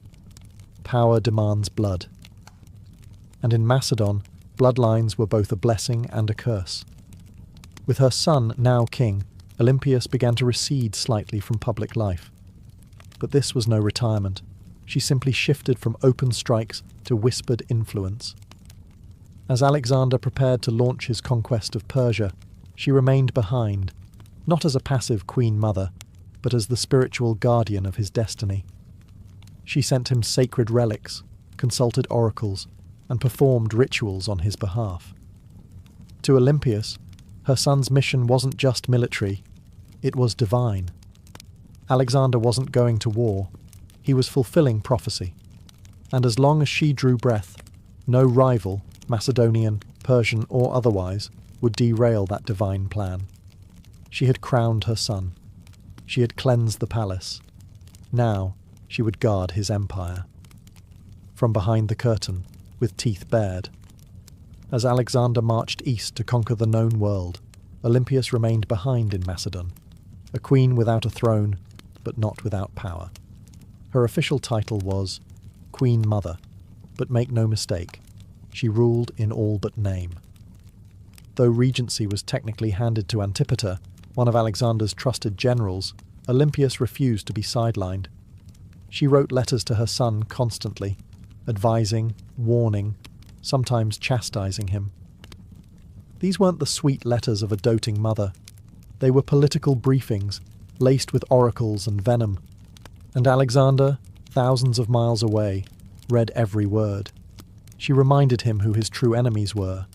Power demands blood. And in Macedon, bloodlines were both a blessing and a curse. With her son now king, Olympias began to recede slightly from public life. But this was no retirement. She simply shifted from open strikes to whispered influence. As Alexander prepared to launch his conquest of Persia, she remained behind, not as a passive queen mother, but as the spiritual guardian of his destiny. She sent him sacred relics, consulted oracles, and performed rituals on his behalf. To Olympias, her son's mission wasn't just military, it was divine. Alexander wasn't going to war, he was fulfilling prophecy. And as long as she drew breath, no rival, Macedonian, Persian or otherwise, would derail that divine plan. She had crowned her son. She had cleansed the palace. Now she would guard his empire. From behind the curtain, with teeth bared. As Alexander marched east to conquer the known world, Olympias remained behind in Macedon, a queen without a throne, but not without power. Her official title was Queen Mother, but make no mistake, she ruled in all but name. Though regency was technically handed to Antipater, one of Alexander's trusted generals, Olympias refused to be sidelined. She wrote letters to her son constantly, advising, warning, sometimes chastising him. These weren't the sweet letters of a doting mother. They were political briefings, laced with oracles and venom. And Alexander, thousands of miles away, read every word. She reminded him who his true enemies were.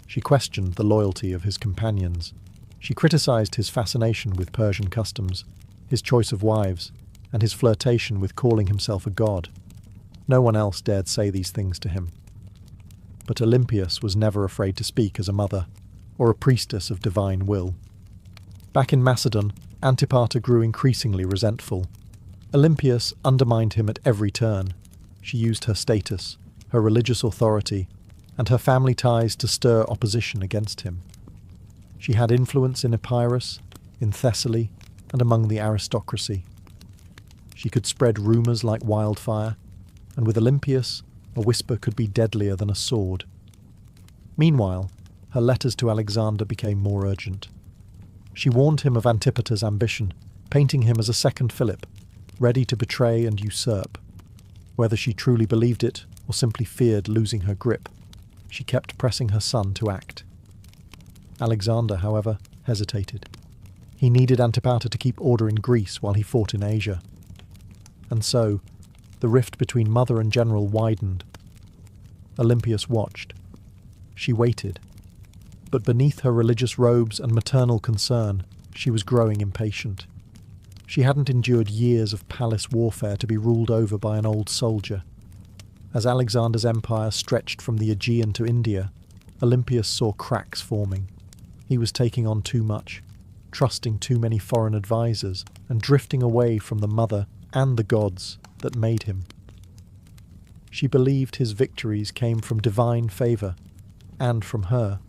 She questioned the loyalty of his companions. She criticized his fascination with Persian customs, his choice of wives, and his flirtation with calling himself a god. No one else dared say these things to him. But Olympias was never afraid to speak as a mother, or a priestess of divine will. Back in Macedon, Antipater grew increasingly resentful. Olympias undermined him at every turn. She used her status, her religious authority, and her family ties to stir opposition against him. She had influence in Epirus, in Thessaly, and among the aristocracy. She could spread rumours like wildfire, and with Olympias, a whisper could be deadlier than a sword. Meanwhile, her letters to Alexander became more urgent. She warned him of Antipater's ambition, painting him as a second Philip, ready to betray and usurp. Whether she truly believed it or simply feared losing her grip, she kept pressing her son to act. Alexander, however, hesitated. He needed Antipater to keep order in Greece while he fought in Asia. And so, the rift between mother and general widened. Olympias watched. She waited. But beneath her religious robes and maternal concern, she was growing impatient. She hadn't endured years of palace warfare to be ruled over by an old soldier. As Alexander's empire stretched from the Aegean to India, Olympias saw cracks forming. He was taking on too much, trusting too many foreign advisors, and drifting away from the mother and the gods that made him. She believed his victories came from divine favour, and from her.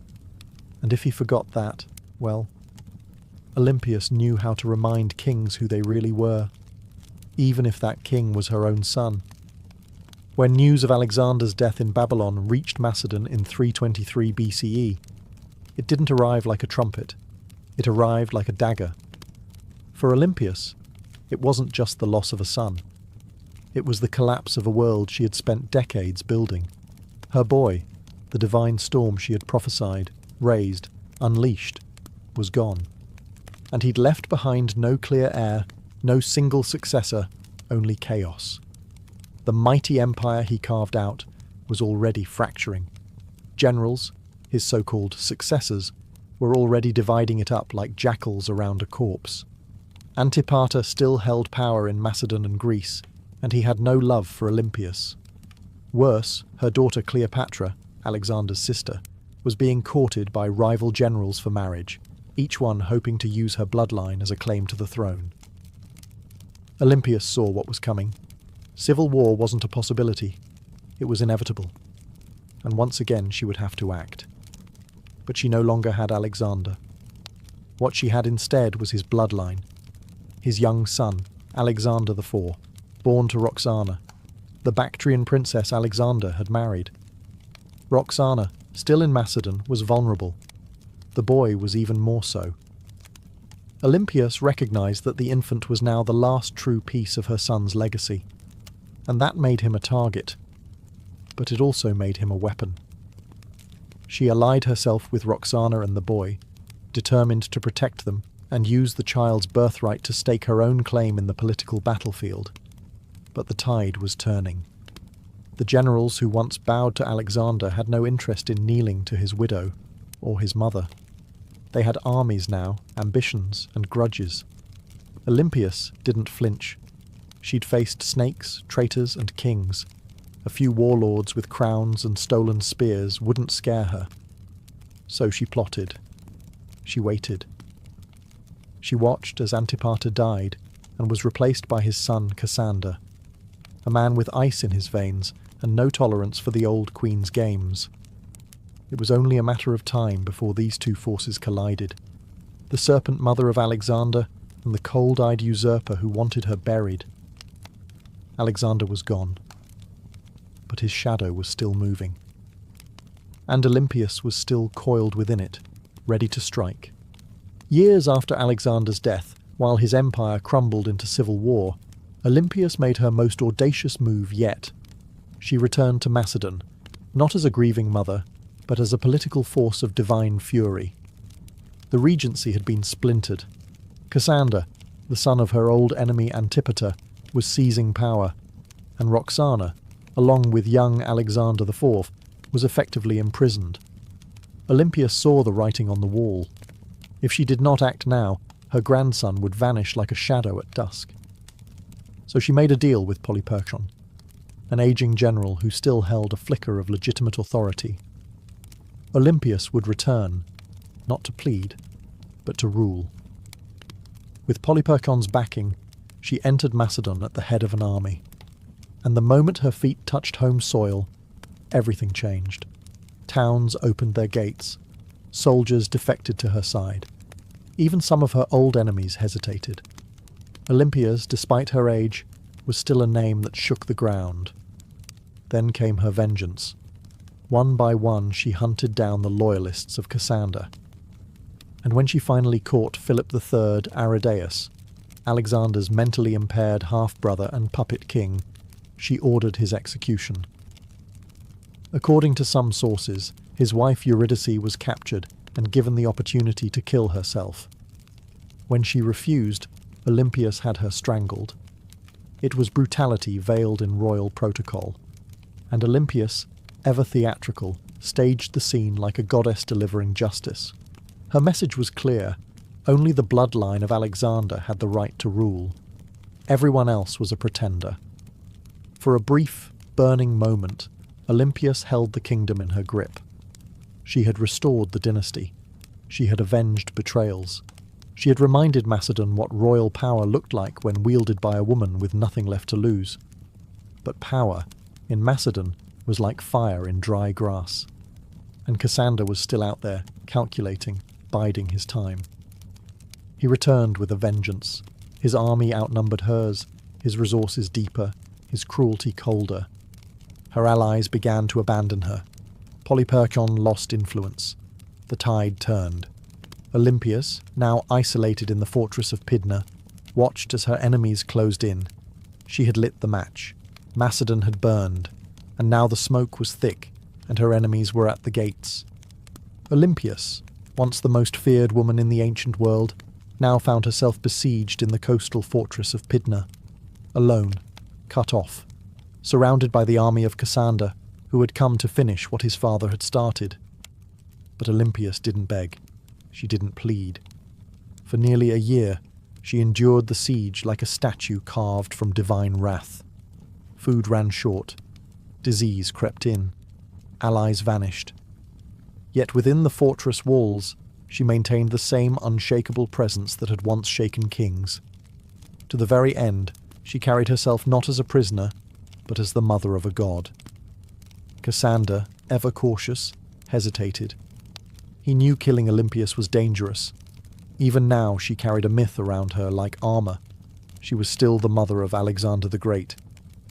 And if he forgot that, well, Olympias knew how to remind kings who they really were, even if that king was her own son. When news of Alexander's death in Babylon reached Macedon in 323 BCE, it didn't arrive like a trumpet. It arrived like a dagger. For Olympias, it wasn't just the loss of a son. It was the collapse of a world she had spent decades building. Her boy, the divine storm she had prophesied, raised, unleashed, was gone. And he'd left behind no clear heir, no single successor, only chaos. The mighty empire he carved out was already fracturing. Generals, his so-called successors, were already dividing it up like jackals around a corpse. Antipater still held power in Macedon and Greece, and he had no love for Olympias. Worse, her daughter Cleopatra, Alexander's sister, was being courted by rival generals for marriage, each one hoping to use her bloodline as a claim to the throne. Olympias saw what was coming. Civil war wasn't a possibility. It was inevitable. And once again she would have to act. But she no longer had Alexander. What she had instead was his bloodline. His young son, Alexander IV, born to Roxana. The Bactrian princess Alexander had married. Roxana, still in Macedon, was vulnerable. The boy was even more so. Olympias recognized that the infant was now the last true piece of her son's legacy, and that made him a target, but it also made him a weapon. She allied herself with Roxana and the boy, determined to protect them and use the child's birthright to stake her own claim in the political battlefield. But the tide was turning. The generals who once bowed to Alexander had no interest in kneeling to his widow or his mother. They had armies now, ambitions and grudges. Olympias didn't flinch. She'd faced snakes, traitors and kings. A few warlords with crowns and stolen spears wouldn't scare her. So she plotted. She waited. She watched as Antipater died and was replaced by his son Cassander, a man with ice in his veins and no tolerance for the old queen's games. It was only a matter of time before these two forces collided. The serpent mother of Alexander and the cold-eyed usurper who wanted her buried. Alexander was gone, but his shadow was still moving. And Olympias was still coiled within it, ready to strike. Years after Alexander's death, while his empire crumbled into civil war, Olympias made her most audacious move yet. She returned to Macedon, not as a grieving mother, but as a political force of divine fury. The regency had been splintered. Cassander, the son of her old enemy Antipater, was seizing power, and Roxana, along with young Alexander IV, was effectively imprisoned. Olympias saw the writing on the wall. If she did not act now, her grandson would vanish like a shadow at dusk. So she made a deal with Polyperchon, an aging general who still held a flicker of legitimate authority. Olympias would return, not to plead, but to rule. With Polyperchon's backing, she entered Macedon at the head of an army, and the moment her feet touched home soil, everything changed. Towns opened their gates, soldiers defected to her side. Even some of her old enemies hesitated. Olympias, despite her age, was still a name that shook the ground. Then came her vengeance. One by one she hunted down the loyalists of Cassander. And when she finally caught Philip III Aridaeus, Alexander's mentally impaired half-brother and puppet king, she ordered his execution. According to some sources, his wife Eurydice was captured and given the opportunity to kill herself. When she refused, Olympias had her strangled. It was brutality veiled in royal protocol, and Olympias, ever theatrical, staged the scene like a goddess delivering justice. Her message was clear: only the bloodline of Alexander had the right to rule. Everyone else was a pretender. For a brief, burning moment, Olympias held the kingdom in her grip. She had restored the dynasty. She had avenged betrayals. She had reminded Macedon what royal power looked like when wielded by a woman with nothing left to lose. But power, in Macedon, was like fire in dry grass. And Cassander was still out there, calculating, biding his time. He returned with a vengeance. His army outnumbered hers, his resources deeper, his cruelty colder. Her allies began to abandon her. Polyperchon lost influence. The tide turned. Olympias, now isolated in the fortress of Pydna, watched as her enemies closed in. She had lit the match. Macedon had burned, and now the smoke was thick, and her enemies were at the gates. Olympias, once the most feared woman in the ancient world, now found herself besieged in the coastal fortress of Pydna, alone, cut off, surrounded by the army of Cassander, who had come to finish what his father had started. But Olympias didn't beg. She didn't plead. For nearly a year, she endured the siege like a statue carved from divine wrath. Food ran short. Disease crept in. Allies vanished. Yet within the fortress walls, she maintained the same unshakable presence that had once shaken kings. To the very end, she carried herself not as a prisoner, but as the mother of a god. Cassander, ever cautious, hesitated. He knew killing Olympias was dangerous. Even now she carried a myth around her like armor. She was still the mother of Alexander the Great.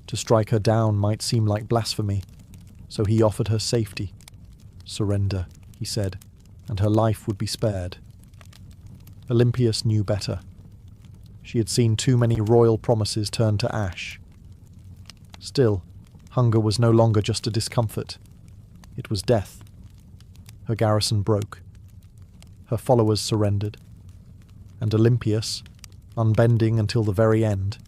To strike her down might seem like blasphemy, so he offered her safety. Surrender, he said, and her life would be spared. Olympias knew better. She had seen too many royal promises turn to ash. Still, hunger was no longer just a discomfort. It was death. Her garrison broke. Her followers surrendered. And Olympias, unbending until the very end,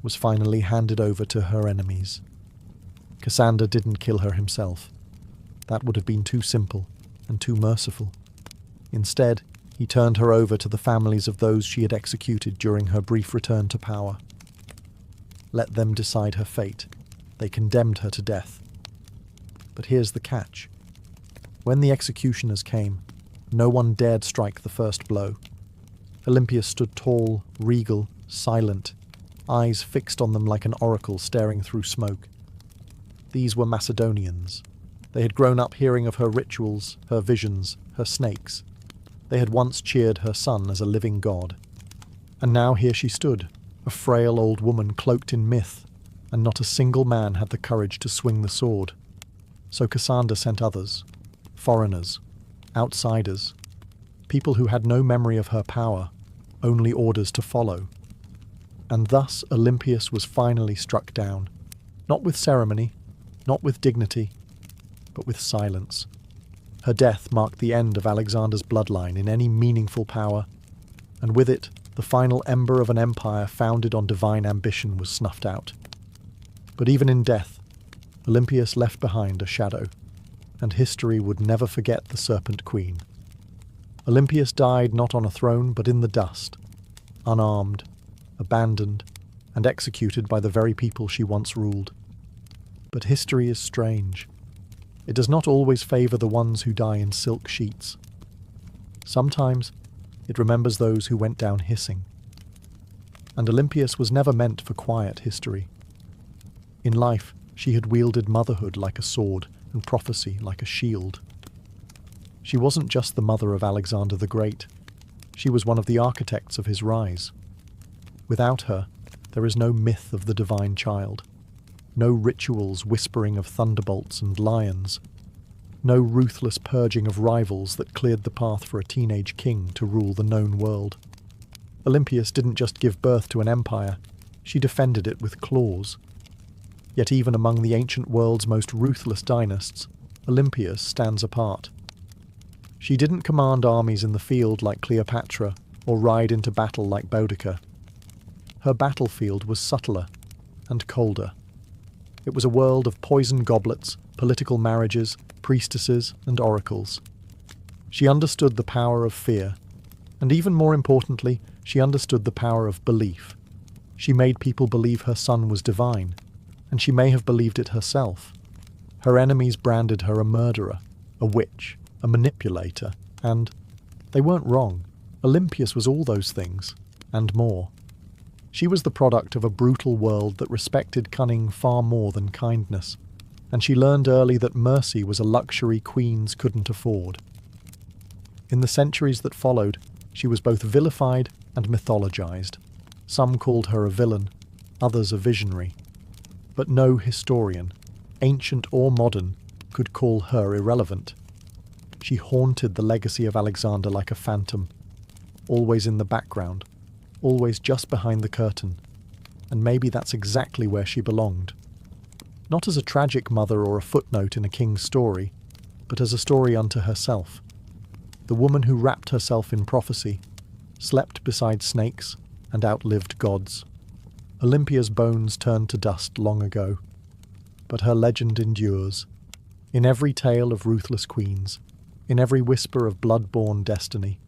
was finally handed over to her enemies. Cassander didn't kill her himself. That would have been too simple and too merciful. Instead, he turned her over to the families of those she had executed during her brief return to power. Let them decide her fate. They condemned her to death. But here's the catch. When the executioners came, no one dared strike the first blow. Olympias stood tall, regal, silent, eyes fixed on them like an oracle staring through smoke. These were Macedonians. They had grown up hearing of her rituals, her visions, her snakes. They had once cheered her son as a living god. And now here she stood, a frail old woman cloaked in myth, and not a single man had the courage to swing the sword. So Cassander sent others, foreigners, outsiders, people who had no memory of her power, only orders to follow. And thus Olympias was finally struck down, not with ceremony, not with dignity, but with silence. Her death marked the end of Alexander's bloodline in any meaningful power, and with it, the final ember of an empire founded on divine ambition was snuffed out. But even in death, Olympias left behind a shadow, and history would never forget the Serpent Queen. Olympias died not on a throne but in the dust, unarmed, abandoned, and executed by the very people she once ruled. But history is strange. It does not always favour the ones who die in silk sheets. Sometimes it remembers those who went down hissing. And Olympias was never meant for quiet history. In life, she had wielded motherhood like a sword and prophecy like a shield. She wasn't just the mother of Alexander the Great. She was one of the architects of his rise. Without her, there is no myth of the divine child, no rituals whispering of thunderbolts and lions, no ruthless purging of rivals that cleared the path for a teenage king to rule the known world. Olympias didn't just give birth to an empire, she defended it with claws. Yet even among the ancient world's most ruthless dynasts, Olympias stands apart. She didn't command armies in the field like Cleopatra, or ride into battle like Boudicca. Her battlefield was subtler and colder. It was a world of poison goblets, political marriages, priestesses, and oracles. She understood the power of fear, and even more importantly, she understood the power of belief. She made people believe her son was divine, and she may have believed it herself. Her enemies branded her a murderer, a witch, a manipulator, and they weren't wrong. Olympias was all those things, and more. She was the product of a brutal world that respected cunning far more than kindness, and she learned early that mercy was a luxury queens couldn't afford. In the centuries that followed, she was both vilified and mythologized. Some called her a villain, others a visionary. But no historian, ancient or modern, could call her irrelevant. She haunted the legacy of Alexander like a phantom, always in the background, always just behind the curtain, and maybe that's exactly where she belonged. Not as a tragic mother or a footnote in a king's story, but as a story unto herself. The woman who wrapped herself in prophecy, slept beside snakes, and outlived gods. Olympia's bones turned to dust long ago, but her legend endures. In every tale of ruthless queens, in every whisper of blood-born destiny,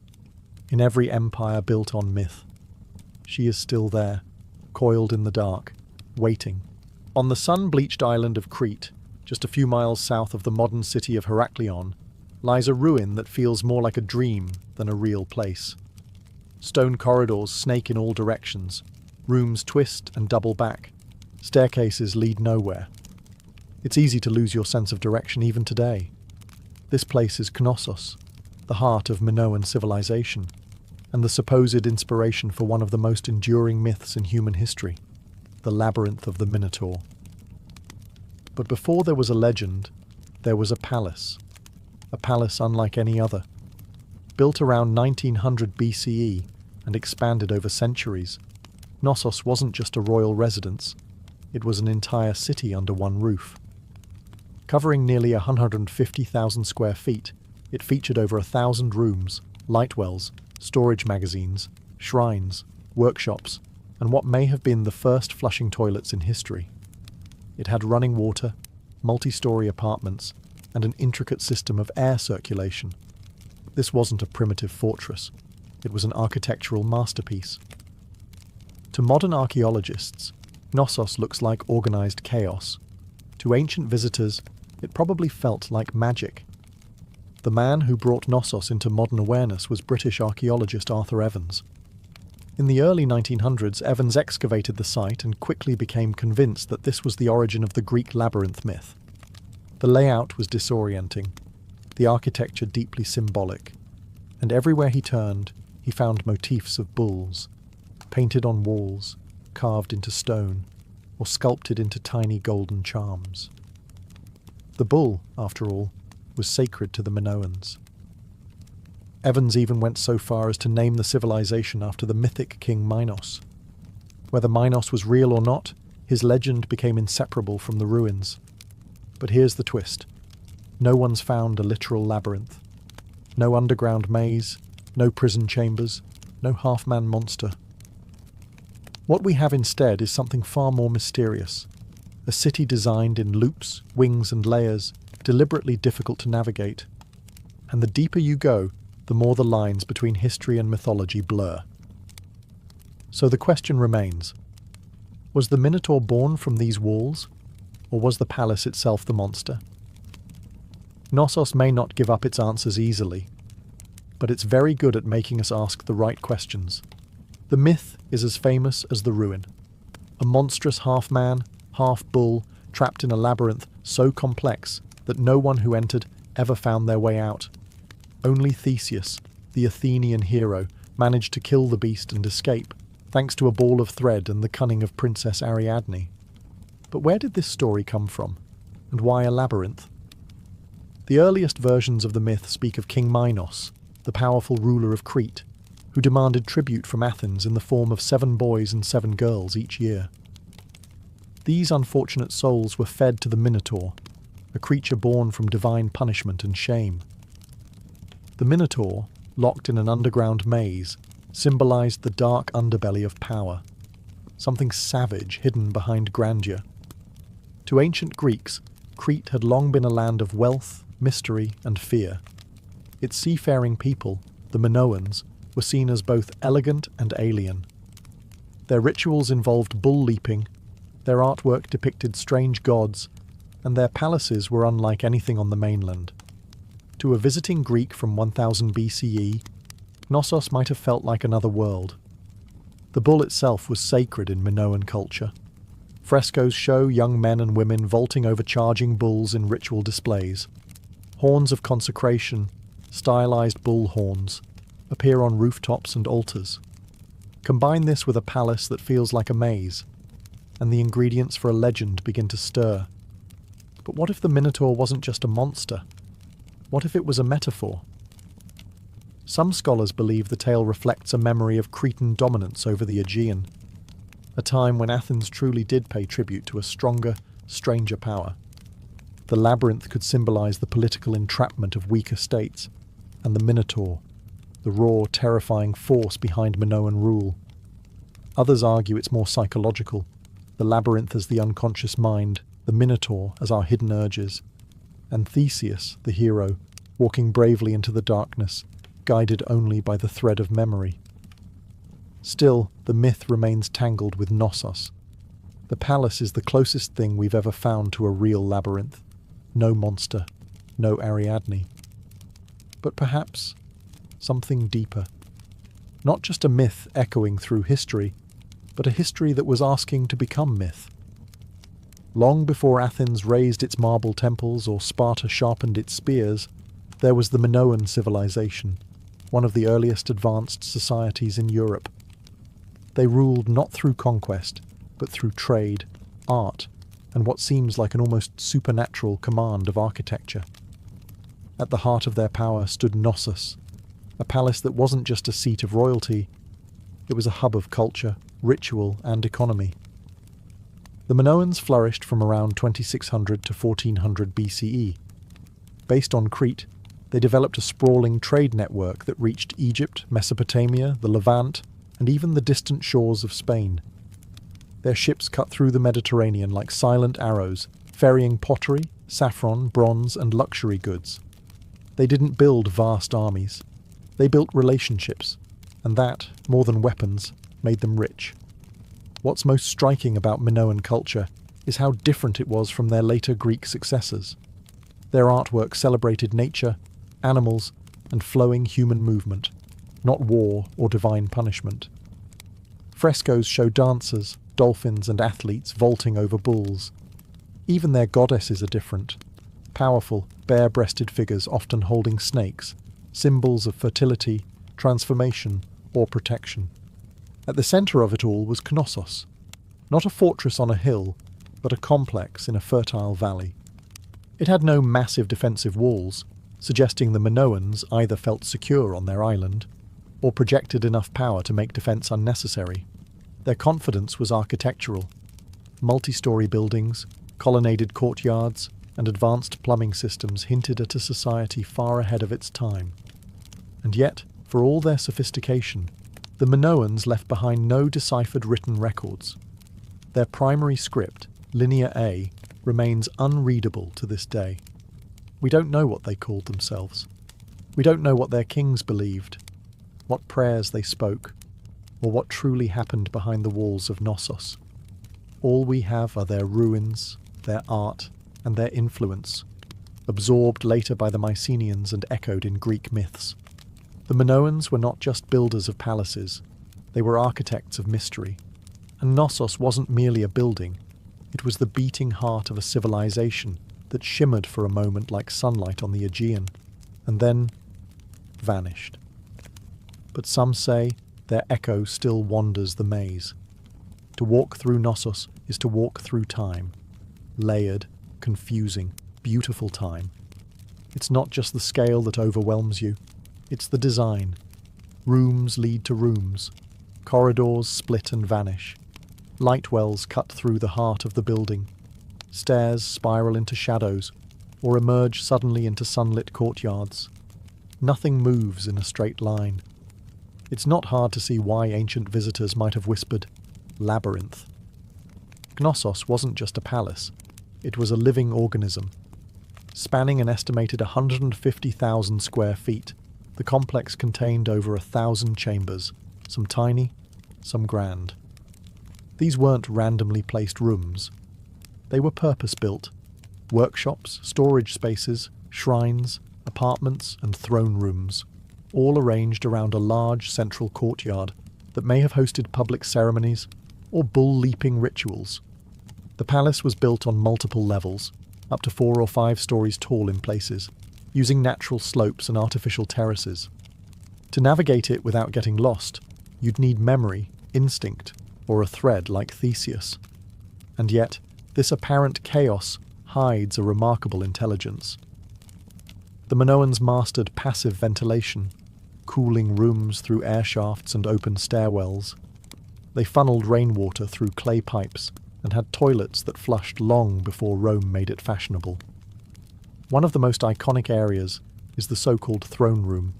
in every empire built on myth, she is still there, coiled in the dark, waiting. On the sun-bleached island of Crete, just a few miles south of the modern city of Heraklion, lies a ruin that feels more like a dream than a real place. Stone corridors snake in all directions, rooms twist and double back, staircases lead nowhere. It's easy to lose your sense of direction even today. This place is Knossos, the heart of Minoan civilization, and the supposed inspiration for one of the most enduring myths in human history, the labyrinth of the Minotaur. But before there was a legend, there was a palace unlike any other. Built around 1900 BCE and expanded over centuries, Knossos wasn't just a royal residence, it was an entire city under one roof. Covering nearly 150,000 square feet, it featured over 1,000 rooms, light wells, storage magazines, shrines, workshops, and what may have been the first flushing toilets in history. It had running water, multi-story apartments, and an intricate system of air circulation. This wasn't a primitive fortress. It was an architectural masterpiece. To modern archaeologists, Knossos looks like organized chaos. To ancient visitors, it probably felt like magic. The man who brought Knossos into modern awareness was British archaeologist Arthur Evans. In the early 1900s, Evans excavated the site and quickly became convinced that this was the origin of the Greek labyrinth myth. The layout was disorienting, the architecture deeply symbolic, and everywhere he turned, he found motifs of bulls, painted on walls, carved into stone, or sculpted into tiny golden charms. The bull, after all, was sacred to the Minoans. Evans even went so far as to name the civilization after the mythic king Minos. Whether Minos was real or not, his legend became inseparable from the ruins. But here's the twist. No one's found a literal labyrinth. No underground maze, no prison chambers, no half-man monster. What we have instead is something far more mysterious. A city designed in loops, wings and layers, deliberately difficult to navigate. And the deeper you go, the more the lines between history and mythology blur. So the question remains, was the Minotaur born from these walls, or was the palace itself the monster? Knossos may not give up its answers easily, but it's very good at making us ask the right questions. The myth is as famous as the ruin. A monstrous half-man, half-bull, trapped in a labyrinth so complex that no one who entered ever found their way out. Only Theseus, the Athenian hero, managed to kill the beast and escape, thanks to a ball of thread and the cunning of Princess Ariadne. But where did this story come from? And why a labyrinth? The earliest versions of the myth speak of King Minos, the powerful ruler of Crete, who demanded tribute from Athens in the form of 7 boys and 7 girls each year. These unfortunate souls were fed to the Minotaur, a creature born from divine punishment and shame. The Minotaur, locked in an underground maze, symbolized the dark underbelly of power, something savage hidden behind grandeur. To ancient Greeks, Crete had long been a land of wealth, mystery, and fear. Its seafaring people, the Minoans, were seen as both elegant and alien. Their rituals involved bull leaping, their artwork depicted strange gods, and their palaces were unlike anything on the mainland. To a visiting Greek from 1000 BCE, Knossos might have felt like another world. The bull itself was sacred in Minoan culture. Frescoes show young men and women vaulting over charging bulls in ritual displays. Horns of consecration, stylized bull horns, appear on rooftops and altars. Combine this with a palace that feels like a maze, and the ingredients for a legend begin to stir. But what if the Minotaur wasn't just a monster? What if it was a metaphor? Some scholars believe the tale reflects a memory of Cretan dominance over the Aegean, a time when Athens truly did pay tribute to a stronger, stranger power. The labyrinth could symbolize the political entrapment of weaker states, and the Minotaur, the raw, terrifying force behind Minoan rule. Others argue it's more psychological, the labyrinth as the unconscious mind, the Minotaur as our hidden urges, and Theseus, the hero, walking bravely into the darkness, guided only by the thread of memory. Still, the myth remains tangled with Knossos. The palace is the closest thing we've ever found to a real labyrinth. No monster, no Ariadne. But perhaps something deeper. Not just a myth echoing through history, but a history that was asking to become myth. Long before Athens raised its marble temples or Sparta sharpened its spears, there was the Minoan civilization, one of the earliest advanced societies in Europe. They ruled not through conquest, but through trade, art, and what seems like an almost supernatural command of architecture. At the heart of their power stood Knossos, a palace that wasn't just a seat of royalty, it was a hub of culture, ritual, and economy. The Minoans flourished from around 2600 to 1400 BCE. Based on Crete, they developed a sprawling trade network that reached Egypt, Mesopotamia, the Levant, and even the distant shores of Spain. Their ships cut through the Mediterranean like silent arrows, ferrying pottery, saffron, bronze, and luxury goods. They didn't build vast armies. They built relationships, and that, more than weapons, made them rich. What's most striking about Minoan culture is how different it was from their later Greek successors. Their artwork celebrated nature, animals, and flowing human movement, not war or divine punishment. Frescoes show dancers, dolphins, and athletes vaulting over bulls. Even their goddesses are different. Powerful, bare-breasted figures often holding snakes, symbols of fertility, transformation, or protection. At the centre of it all was Knossos, not a fortress on a hill, but a complex in a fertile valley. It had no massive defensive walls, suggesting the Minoans either felt secure on their island, or projected enough power to make defence unnecessary. Their confidence was architectural. Multi-storey buildings, colonnaded courtyards, and advanced plumbing systems hinted at a society far ahead of its time. And yet, for all their sophistication, the Minoans left behind no deciphered written records. Their primary script, Linear A, remains unreadable to this day. We don't know what they called themselves. We don't know what their kings believed, what prayers they spoke, or what truly happened behind the walls of Knossos. All we have are their ruins, their art, and their influence, absorbed later by the Mycenaeans and echoed in Greek myths. The Minoans were not just builders of palaces, they were architects of mystery. And Knossos wasn't merely a building, it was the beating heart of a civilization that shimmered for a moment like sunlight on the Aegean, and then vanished. But some say their echo still wanders the maze. To walk through Knossos is to walk through time. Layered, confusing, beautiful time. It's not just the scale that overwhelms you, it's the design. Rooms lead to rooms. Corridors split and vanish. Light wells cut through the heart of the building. Stairs spiral into shadows, or emerge suddenly into sunlit courtyards. Nothing moves in a straight line. It's not hard to see why ancient visitors might have whispered, labyrinth. Knossos wasn't just a palace, it was a living organism. Spanning an estimated 150,000 square feet, the complex contained over 1,000 chambers, some tiny, some grand. These weren't randomly placed rooms. They were purpose-built. Workshops, storage spaces, shrines, apartments, and throne rooms, all arranged around a large central courtyard that may have hosted public ceremonies or bull-leaping rituals. The palace was built on multiple levels, up to 4 or 5 stories tall in places, using natural slopes and artificial terraces. To navigate it without getting lost, you'd need memory, instinct, or a thread like Theseus. And yet, this apparent chaos hides a remarkable intelligence. The Minoans mastered passive ventilation, cooling rooms through air shafts and open stairwells. They funneled rainwater through clay pipes and had toilets that flushed long before Rome made it fashionable. One of the most iconic areas is the so-called throne room,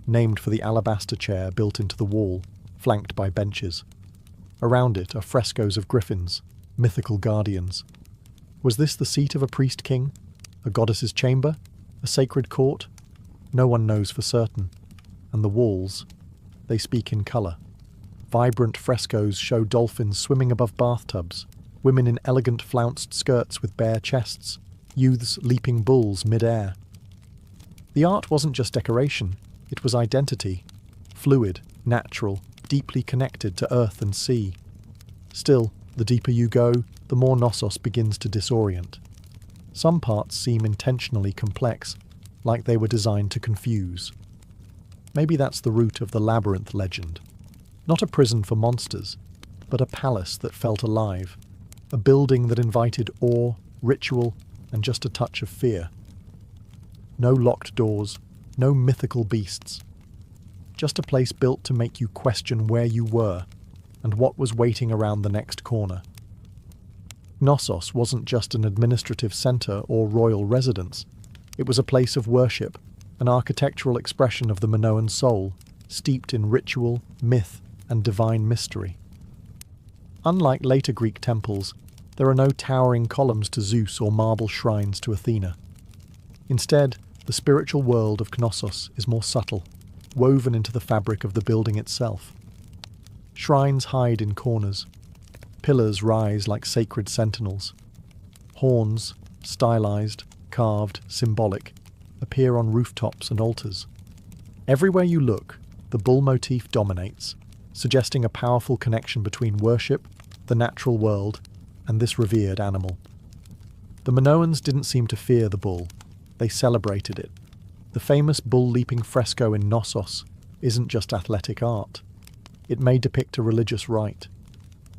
named for the alabaster chair built into the wall, flanked by benches. Around it are frescoes of griffins, mythical guardians. Was this the seat of a priest-king? A goddess's chamber? A sacred court? No one knows for certain. And the walls, they speak in colour. Vibrant frescoes show dolphins swimming above bathtubs, women in elegant flounced skirts with bare chests, youths leaping bulls mid-air. The art wasn't just decoration, it was identity, fluid, natural, deeply connected to earth and sea. Still, the deeper you go, the more Knossos begins to disorient. Some parts seem intentionally complex, like they were designed to confuse. Maybe that's the root of the labyrinth legend. Not a prison for monsters, but a palace that felt alive. A building that invited awe, ritual, and just a touch of fear. No locked doors, no mythical beasts. Just a place built to make you question where you were and what was waiting around the next corner. Knossos wasn't just an administrative centre or royal residence. It was a place of worship, an architectural expression of the Minoan soul, steeped in ritual, myth, and divine mystery. Unlike later Greek temples, there are no towering columns to Zeus or marble shrines to Athena. Instead, the spiritual world of Knossos is more subtle, woven into the fabric of the building itself. Shrines hide in corners. Pillars rise like sacred sentinels. Horns, stylized, carved, symbolic, appear on rooftops and altars. Everywhere you look, the bull motif dominates, suggesting a powerful connection between worship, the natural world, and this revered animal. The Minoans didn't seem to fear the bull. They celebrated it. The famous bull-leaping fresco in Knossos isn't just athletic art. It may depict a religious rite.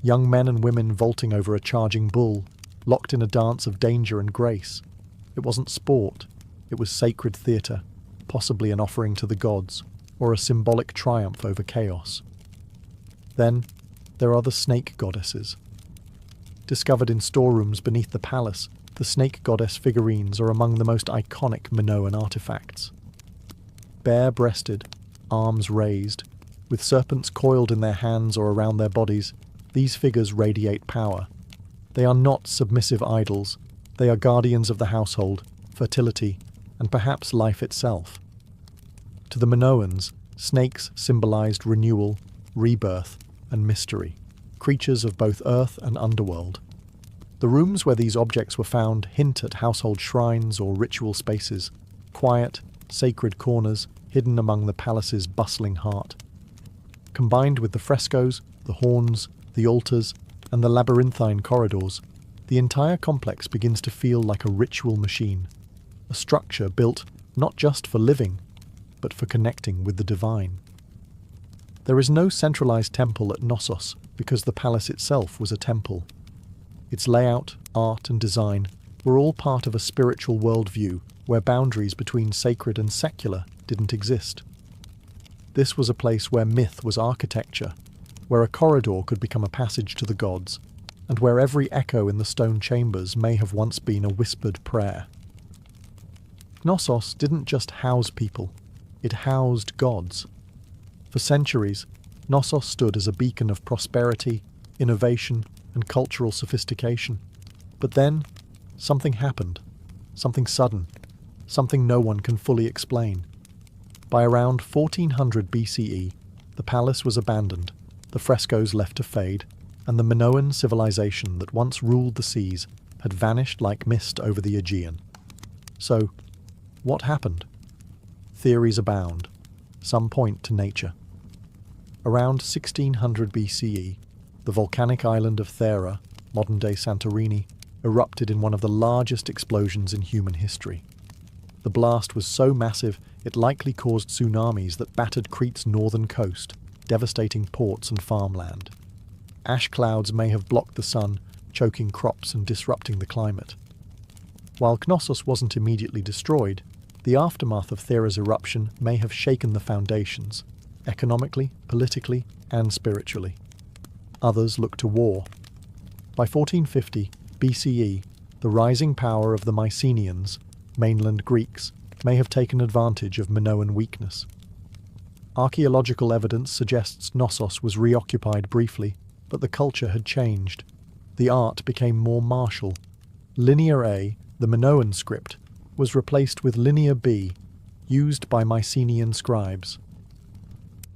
Young men and women vaulting over a charging bull, locked in a dance of danger and grace. It wasn't sport. It was sacred theatre, possibly an offering to the gods, or a symbolic triumph over chaos. Then, there are the snake goddesses. Discovered in storerooms beneath the palace, the snake goddess figurines are among the most iconic Minoan artifacts. Bare-breasted, arms raised, with serpents coiled in their hands or around their bodies, these figures radiate power. They are not submissive idols, they are guardians of the household, fertility, and perhaps life itself. To the Minoans, snakes symbolized renewal, rebirth, and mystery, creatures of both earth and underworld. The rooms where these objects were found hint at household shrines or ritual spaces, quiet, sacred corners hidden among the palace's bustling heart. Combined with the frescoes, the horns, the altars, and the labyrinthine corridors, the entire complex begins to feel like a ritual machine, a structure built not just for living, but for connecting with the divine. There is no centralized temple at Knossos because the palace itself was a temple. Its layout, art, and design were all part of a spiritual worldview where boundaries between sacred and secular didn't exist. This was a place where myth was architecture, where a corridor could become a passage to the gods, and where every echo in the stone chambers may have once been a whispered prayer. Knossos didn't just house people, it housed gods. For centuries, Knossos stood as a beacon of prosperity, innovation, and cultural sophistication. But then, something happened. Something sudden. Something no one can fully explain. By around 1400 BCE, the palace was abandoned, the frescoes left to fade, and the Minoan civilization that once ruled the seas had vanished like mist over the Aegean. So, what happened? Theories abound. Some point to nature. Around 1600 BCE, the volcanic island of Thera, modern-day Santorini, erupted in one of the largest explosions in human history. The blast was so massive it likely caused tsunamis that battered Crete's northern coast, devastating ports and farmland. Ash clouds may have blocked the sun, choking crops and disrupting the climate. While Knossos wasn't immediately destroyed, the aftermath of Thera's eruption may have shaken the foundations, economically, politically, and spiritually. Others look to war. By 1450 BCE, the rising power of the Mycenaeans, mainland Greeks, may have taken advantage of Minoan weakness. Archaeological evidence suggests Knossos was reoccupied briefly, but the culture had changed. The art became more martial. Linear A, the Minoan script, was replaced with Linear B, used by Mycenaean scribes.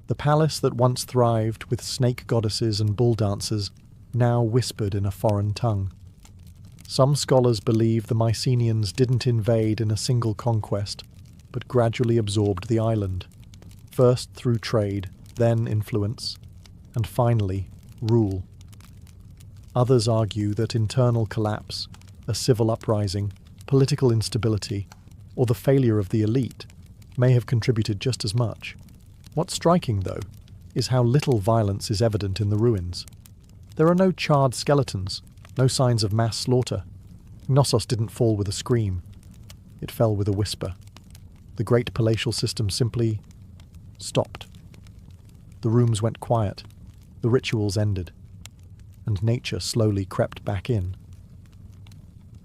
The palace that once thrived with snake goddesses and bull dancers now whispered in a foreign tongue. Some scholars believe the Mycenaeans didn't invade in a single conquest, but gradually absorbed the island, first through trade, then influence, and finally rule. Others argue that internal collapse, a civil uprising, political instability, or the failure of the elite may have contributed just as much. What's striking, though, is how little violence is evident in the ruins. There are no charred skeletons, no signs of mass slaughter. Knossos didn't fall with a scream. It fell with a whisper. The great palatial system simply stopped. The rooms went quiet, the rituals ended, and nature slowly crept back in.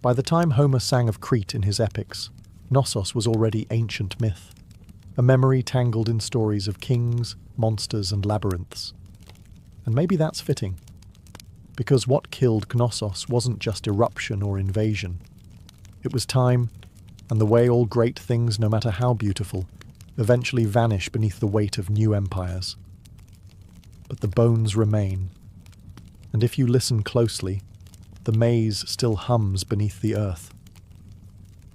By the time Homer sang of Crete in his epics, Knossos was already ancient myth, a memory tangled in stories of kings, monsters, and labyrinths. And maybe that's fitting, because what killed Knossos wasn't just eruption or invasion. It was time, and the way all great things, no matter how beautiful, eventually vanish beneath the weight of new empires. But the bones remain, and if you listen closely, the maze still hums beneath the earth.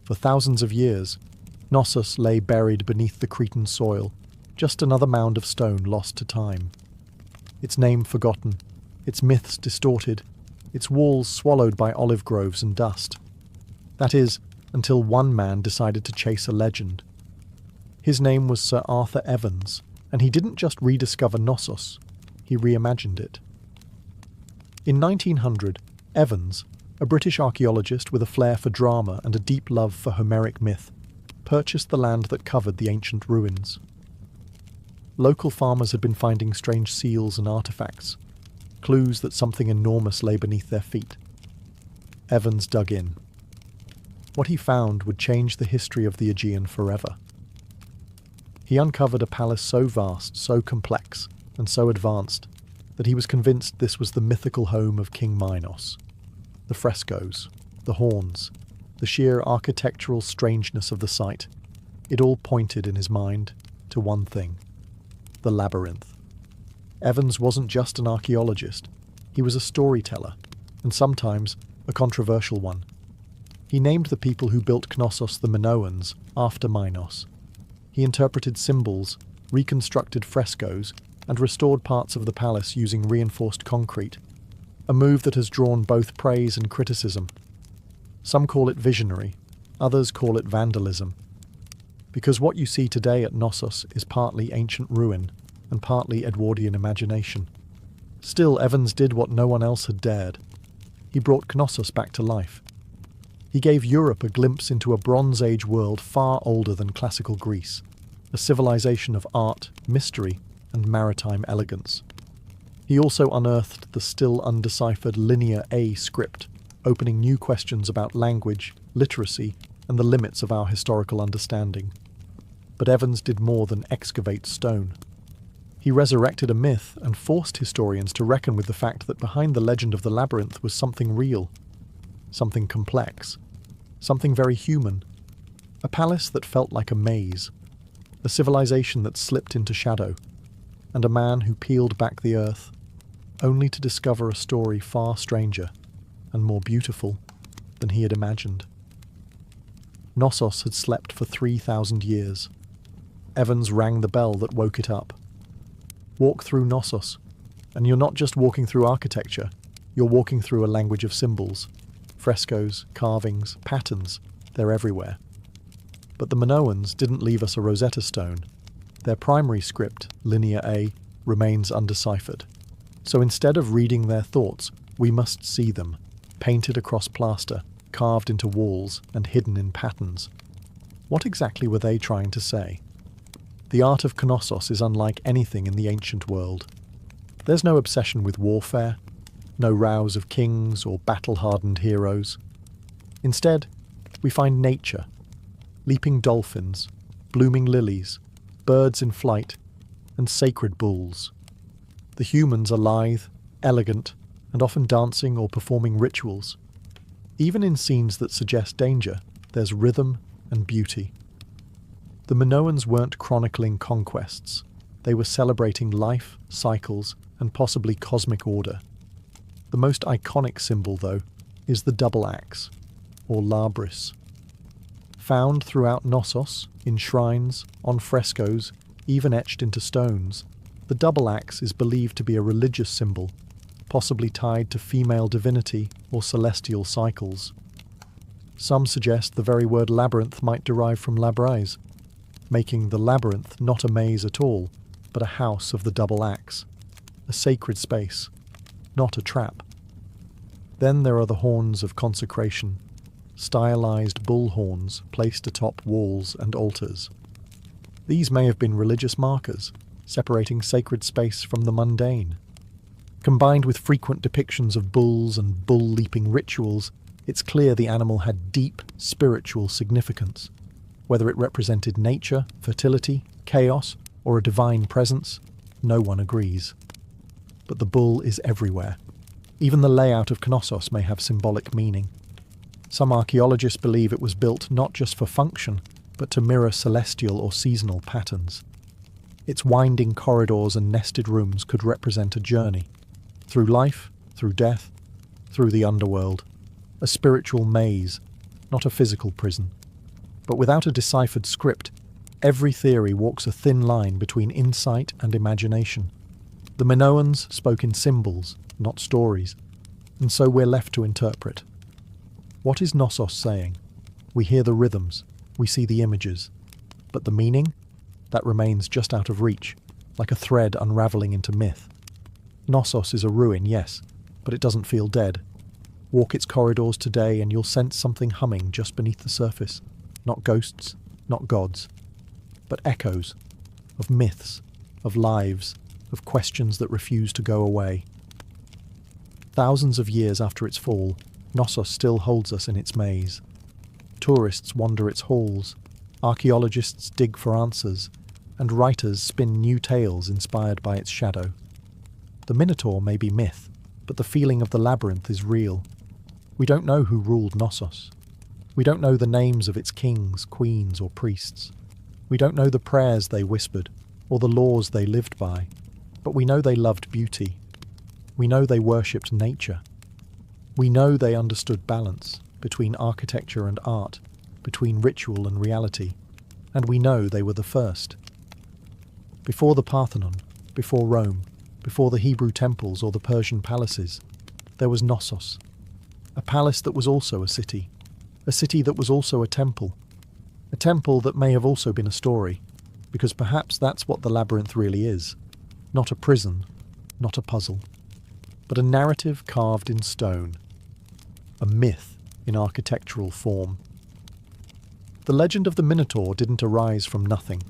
For thousands of years, Knossos lay buried beneath the Cretan soil, just another mound of stone lost to time. Its name forgotten, its myths distorted, its walls swallowed by olive groves and dust. That is, until one man decided to chase a legend. His name was Sir Arthur Evans, and he didn't just rediscover Knossos, he reimagined it. In 1900, Evans, a British archaeologist with a flair for drama and a deep love for Homeric myth, purchased the land that covered the ancient ruins. Local farmers had been finding strange seals and artifacts, clues that something enormous lay beneath their feet. Evans dug in. What he found would change the history of the Aegean forever. He uncovered a palace so vast, so complex, and so advanced that he was convinced this was the mythical home of King Minos. The frescoes, the horns, the sheer architectural strangeness of the site, it all pointed in his mind to one thing: the labyrinth. Evans wasn't just an archaeologist, he was a storyteller, and sometimes a controversial one. He named the people who built Knossos the Minoans after Minos. He interpreted symbols, reconstructed frescoes, and restored parts of the palace using reinforced concrete, a move that has drawn both praise and criticism. Some call it visionary, others call it vandalism. Because what you see today at Knossos is partly ancient ruin and partly Edwardian imagination. Still, Evans did what no one else had dared. He brought Knossos back to life. He gave Europe a glimpse into a Bronze Age world far older than classical Greece, a civilization of art, mystery, and maritime elegance. He also unearthed the still undeciphered Linear A script, opening new questions about language, literacy, and the limits of our historical understanding. But Evans did more than excavate stone. He resurrected a myth and forced historians to reckon with the fact that behind the legend of the labyrinth was something real, something complex, something very human. A palace that felt like a maze, a civilization that slipped into shadow, and a man who peeled back the earth, only to discover a story far stranger and more beautiful than he had imagined. Knossos had slept for 3,000 years. Evans rang the bell that woke it up. Walk through Knossos, and you're not just walking through architecture, you're walking through a language of symbols. Frescoes, carvings, patterns, they're everywhere. But the Minoans didn't leave us a Rosetta Stone. Their primary script, Linear A, remains undeciphered. So instead of reading their thoughts, we must see them, painted across plaster, carved into walls and hidden in patterns. What exactly were they trying to say? The art of Knossos is unlike anything in the ancient world. There's no obsession with warfare, no rows of kings or battle-hardened heroes. Instead, we find nature, leaping dolphins, blooming lilies, birds in flight, and sacred bulls. The humans are lithe, elegant, and often dancing or performing rituals. Even in scenes that suggest danger, there's rhythm and beauty. The Minoans weren't chronicling conquests. They were celebrating life, cycles, and possibly cosmic order. The most iconic symbol, though, is the double axe, or labris. Found throughout Knossos, in shrines, on frescoes, even etched into stones, the double axe is believed to be a religious symbol, possibly tied to female divinity or celestial cycles. Some suggest the very word labyrinth might derive from labrise, making the labyrinth not a maze at all, but a house of the double axe, a sacred space, not a trap. Then there are the horns of consecration, stylized bull horns placed atop walls and altars. These may have been religious markers, separating sacred space from the mundane. Combined with frequent depictions of bulls and bull-leaping rituals, it's clear the animal had deep spiritual significance. Whether it represented nature, fertility, chaos, or a divine presence, no one agrees. But the bull is everywhere. Even the layout of Knossos may have symbolic meaning. Some archaeologists believe it was built not just for function, but to mirror celestial or seasonal patterns. Its winding corridors and nested rooms could represent a journey. Through life, through death, through the underworld. A spiritual maze, not a physical prison. But without a deciphered script, every theory walks a thin line between insight and imagination. The Minoans spoke in symbols, not stories, and so we're left to interpret. What is Knossos saying? We hear the rhythms, we see the images, but the meaning? That remains just out of reach, like a thread unravelling into myth. Knossos is a ruin, yes, but it doesn't feel dead. Walk its corridors today and you'll sense something humming just beneath the surface. Not ghosts, not gods, but echoes of myths, of lives, of questions that refuse to go away. Thousands of years after its fall, Knossos still holds us in its maze. Tourists wander its halls, archaeologists dig for answers, and writers spin new tales inspired by its shadow. The Minotaur may be myth, but the feeling of the labyrinth is real. We don't know who ruled Knossos. We don't know the names of its kings, queens, or priests. We don't know the prayers they whispered, or the laws they lived by, but we know they loved beauty. We know they worshipped nature. We know they understood balance between architecture and art, between ritual and reality, and we know they were the first. Before the Parthenon, before Rome, before the Hebrew temples or the Persian palaces, there was Knossos, a palace that was also a city that was also a temple that may have also been a story, because perhaps that's what the labyrinth really is, not a prison, not a puzzle, but a narrative carved in stone, a myth in architectural form. The legend of the Minotaur didn't arise from nothing.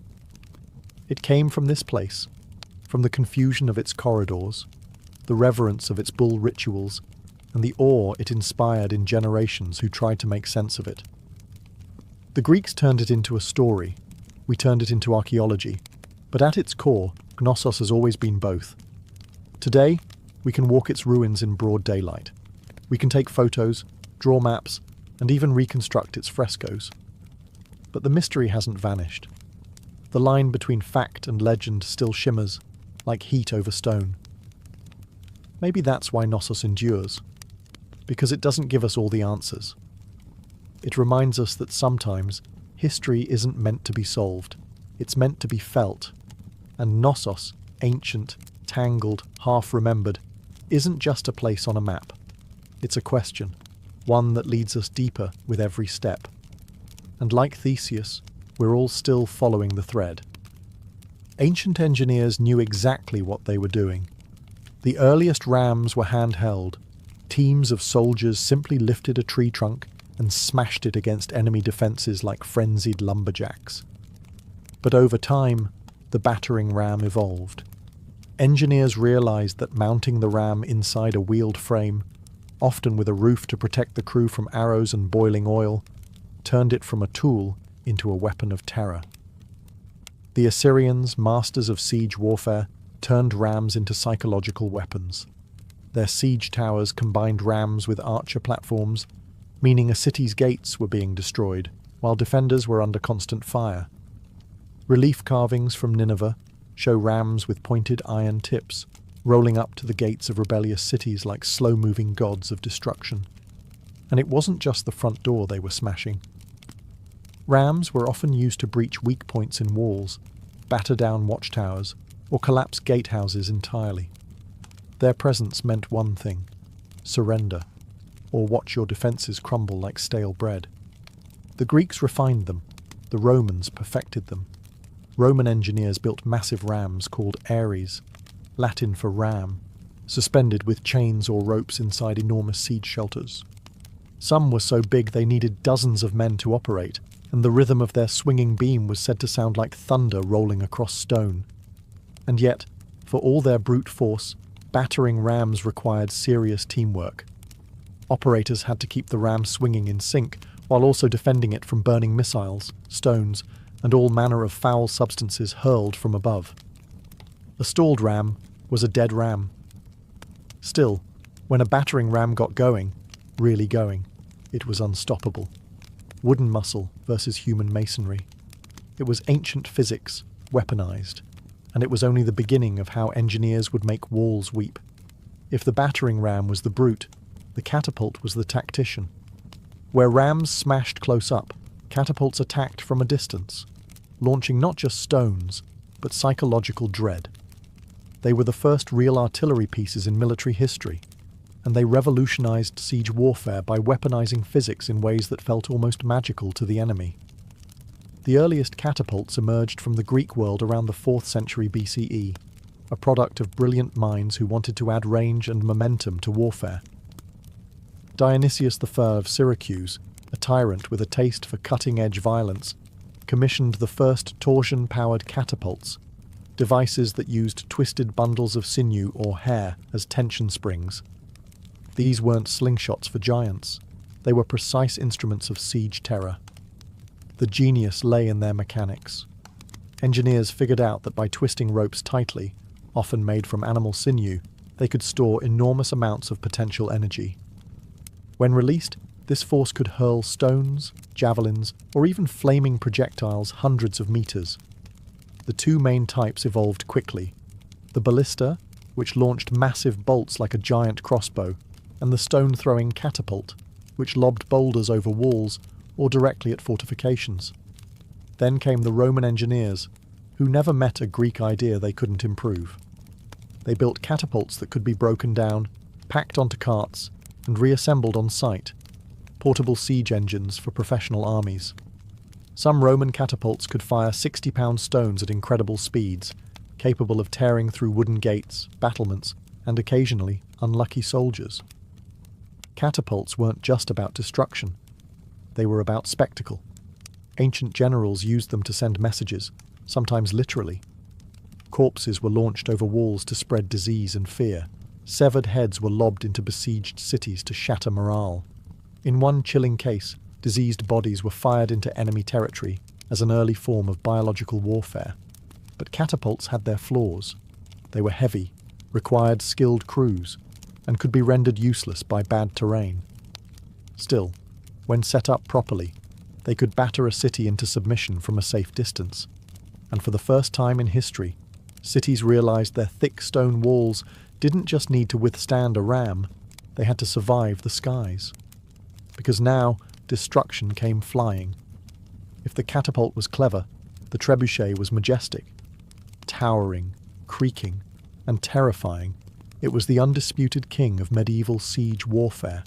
It came from this place, from the confusion of its corridors, the reverence of its bull rituals, and the awe it inspired in generations who tried to make sense of it. The Greeks turned it into a story, we turned it into archaeology, but at its core, Knossos has always been both. Today, we can walk its ruins in broad daylight. We can take photos, draw maps, and even reconstruct its frescoes. But the mystery hasn't vanished. The line between fact and legend still shimmers, like heat over stone. Maybe that's why Knossos endures, because it doesn't give us all the answers. It reminds us that sometimes history isn't meant to be solved, it's meant to be felt. And Knossos, ancient, tangled, half-remembered, isn't just a place on a map. It's a question, one that leads us deeper with every step. And like Theseus, we're all still following the thread. Ancient engineers knew exactly what they were doing. The earliest rams were handheld. Teams of soldiers simply lifted a tree trunk and smashed it against enemy defences like frenzied lumberjacks. But over time, the battering ram evolved. Engineers realised that mounting the ram inside a wheeled frame, often with a roof to protect the crew from arrows and boiling oil, turned it from a tool into a weapon of terror. The Assyrians, masters of siege warfare, turned rams into psychological weapons. Their siege towers combined rams with archer platforms, meaning a city's gates were being destroyed, while defenders were under constant fire. Relief carvings from Nineveh show rams with pointed iron tips, rolling up to the gates of rebellious cities like slow-moving gods of destruction. And it wasn't just the front door they were smashing. Rams were often used to breach weak points in walls, batter down watchtowers, or collapse gatehouses entirely. Their presence meant one thing: surrender, or watch your defences crumble like stale bread. The Greeks refined them, the Romans perfected them. Roman engineers built massive rams called ares, Latin for ram, suspended with chains or ropes inside enormous siege shelters. Some were so big they needed dozens of men to operate, and the rhythm of their swinging beam was said to sound like thunder rolling across stone. And yet, for all their brute force, battering rams required serious teamwork. Operators had to keep the ram swinging in sync, while also defending it from burning missiles, stones, and all manner of foul substances hurled from above. A stalled ram was a dead ram. Still, when a battering ram got going, really going, it was unstoppable. Wooden muscle versus human masonry. It was ancient physics, weaponized, and it was only the beginning of how engineers would make walls weep. If the battering ram was the brute, the catapult was the tactician. Where rams smashed close up, catapults attacked from a distance, launching not just stones, but psychological dread. They were the first real artillery pieces in military history, and they revolutionized siege warfare by weaponizing physics in ways that felt almost magical to the enemy. The earliest catapults emerged from the Greek world around the 4th century BCE, a product of brilliant minds who wanted to add range and momentum to warfare. Dionysius I of Syracuse, a tyrant with a taste for cutting-edge violence, commissioned the first torsion-powered catapults, devices that used twisted bundles of sinew or hair as tension springs. These weren't slingshots for giants. They were precise instruments of siege terror. The genius lay in their mechanics. Engineers figured out that by twisting ropes tightly, often made from animal sinew, they could store enormous amounts of potential energy. When released, this force could hurl stones, javelins, or even flaming projectiles hundreds of meters. The two main types evolved quickly: the ballista, which launched massive bolts like a giant crossbow, and the stone-throwing catapult, which lobbed boulders over walls or directly at fortifications. Then came the Roman engineers, who never met a Greek idea they couldn't improve. They built catapults that could be broken down, packed onto carts, and reassembled on site, portable siege engines for professional armies. Some Roman catapults could fire 60-pound stones at incredible speeds, capable of tearing through wooden gates, battlements, and occasionally unlucky soldiers. Catapults weren't just about destruction. They were about spectacle. Ancient generals used them to send messages, sometimes literally. Corpses were launched over walls to spread disease and fear. Severed heads were lobbed into besieged cities to shatter morale. In one chilling case, diseased bodies were fired into enemy territory as an early form of biological warfare. But catapults had their flaws. They were heavy, required skilled crews, and could be rendered useless by bad terrain. Still, when set up properly, they could batter a city into submission from a safe distance. And for the first time in history, cities realized their thick stone walls didn't just need to withstand a ram, they had to survive the skies. Because now, destruction came flying. If the catapult was clever, the trebuchet was majestic. Towering, creaking, and terrifying, it was the undisputed king of medieval siege warfare.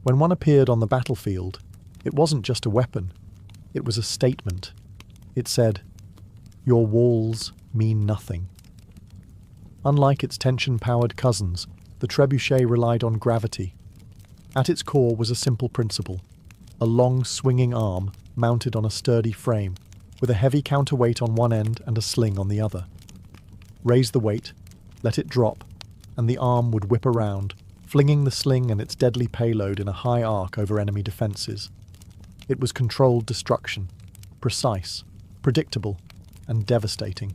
When one appeared on the battlefield, it wasn't just a weapon, it was a statement. It said, "Your walls mean nothing." Unlike its tension-powered cousins, the trebuchet relied on gravity. At its core was a simple principle: a long swinging arm mounted on a sturdy frame, with a heavy counterweight on one end and a sling on the other. Raise the weight, let it drop, and the arm would whip around, flinging the sling and its deadly payload in a high arc over enemy defences. It was controlled destruction, precise, predictable, and devastating.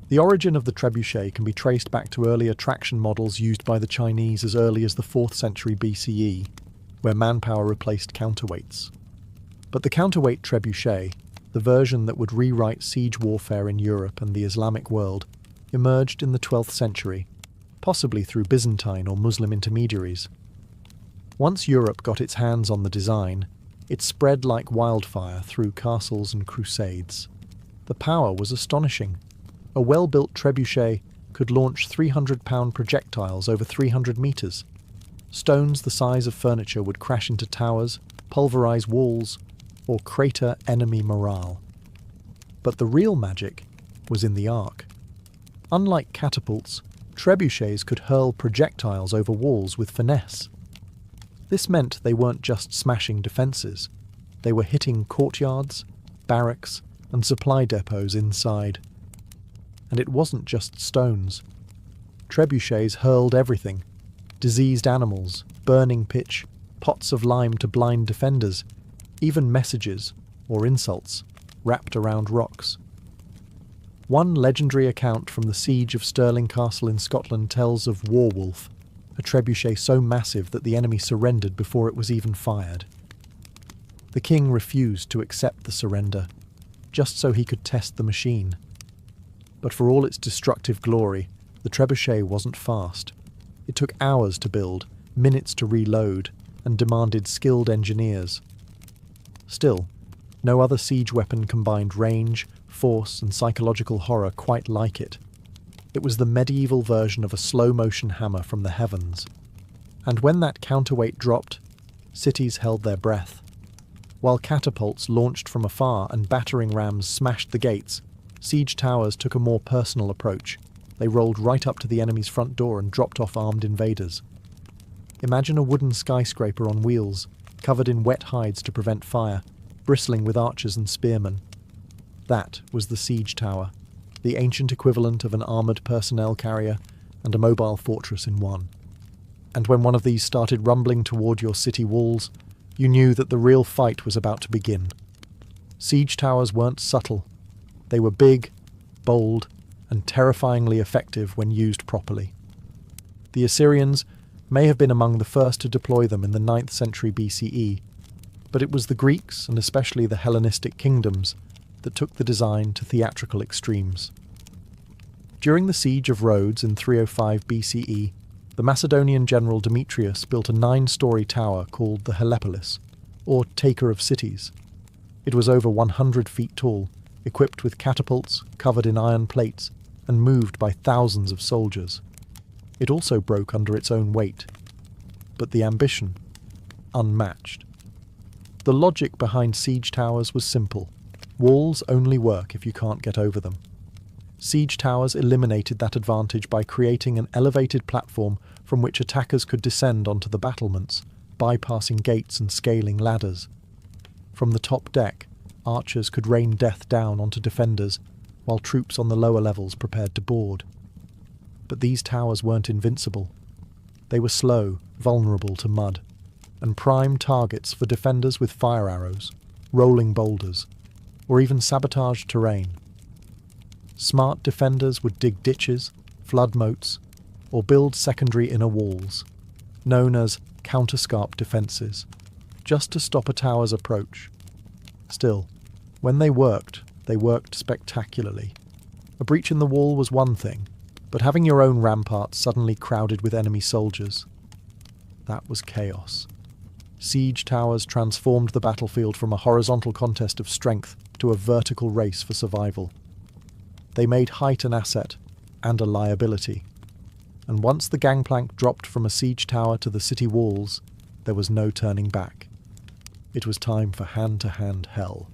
The origin of the trebuchet can be traced back to earlier traction models used by the Chinese as early as the 4th century BCE, where manpower replaced counterweights. But the counterweight trebuchet, the version that would rewrite siege warfare in Europe and the Islamic world, emerged in the 12th century, possibly through Byzantine or Muslim intermediaries. Once Europe got its hands on the design, it spread like wildfire through castles and crusades. The power was astonishing. A well-built trebuchet could launch 300-pound projectiles over 300 metres. Stones the size of furniture would crash into towers, pulverise walls, or crater enemy morale. But the real magic was in the arc. Unlike catapults, trebuchets could hurl projectiles over walls with finesse. This meant they weren't just smashing defences. They were hitting courtyards, barracks, and supply depots inside. And it wasn't just stones. Trebuchets hurled everything: diseased animals, burning pitch, pots of lime to blind defenders, even messages, or insults, wrapped around rocks. One legendary account from the siege of Stirling Castle in Scotland tells of Warwolf, a trebuchet so massive that the enemy surrendered before it was even fired. The king refused to accept the surrender, just so he could test the machine. But for all its destructive glory, the trebuchet wasn't fast. It took hours to build, minutes to reload, and demanded skilled engineers. Still, no other siege weapon combined range, force, and psychological horror quite like it. It was the medieval version of a slow-motion hammer from the heavens. And when that counterweight dropped, cities held their breath. While catapults launched from afar and battering rams smashed the gates, siege towers took a more personal approach. They rolled right up to the enemy's front door and dropped off armed invaders. Imagine a wooden skyscraper on wheels, covered in wet hides to prevent fire, bristling with archers and spearmen. That was the siege tower, the ancient equivalent of an armoured personnel carrier and a mobile fortress in one. And when one of these started rumbling toward your city walls, you knew that the real fight was about to begin. Siege towers weren't subtle. They were big, bold, and terrifyingly effective when used properly. The Assyrians may have been among the first to deploy them in the 9th century BCE, but it was the Greeks, and especially the Hellenistic kingdoms, that took the design to theatrical extremes. During the siege of Rhodes in 305 BCE, the Macedonian general Demetrius built a 9-story tower called the Helepolis, or Taker of Cities. It was over 100 feet tall, equipped with catapults, covered in iron plates, and moved by thousands of soldiers. It also broke under its own weight. But the ambition, unmatched. The logic behind siege towers was simple. Walls only work if you can't get over them. Siege towers eliminated that advantage by creating an elevated platform from which attackers could descend onto the battlements, bypassing gates and scaling ladders. From the top deck, archers could rain death down onto defenders, while troops on the lower levels prepared to board. But these towers weren't invincible. They were slow, vulnerable to mud, and prime targets for defenders with fire arrows, rolling boulders, or even sabotaged terrain. Smart defenders would dig ditches, flood moats, or build secondary inner walls, known as counterscarp defences, just to stop a tower's approach. Still, when they worked spectacularly. A breach in the wall was one thing, but having your own ramparts suddenly crowded with enemy soldiers, that was chaos. Siege towers transformed the battlefield from a horizontal contest of strength to a vertical race for survival. They made height an asset and a liability. And once the gangplank dropped from a siege tower to the city walls, there was no turning back. It was time for hand-to-hand hell.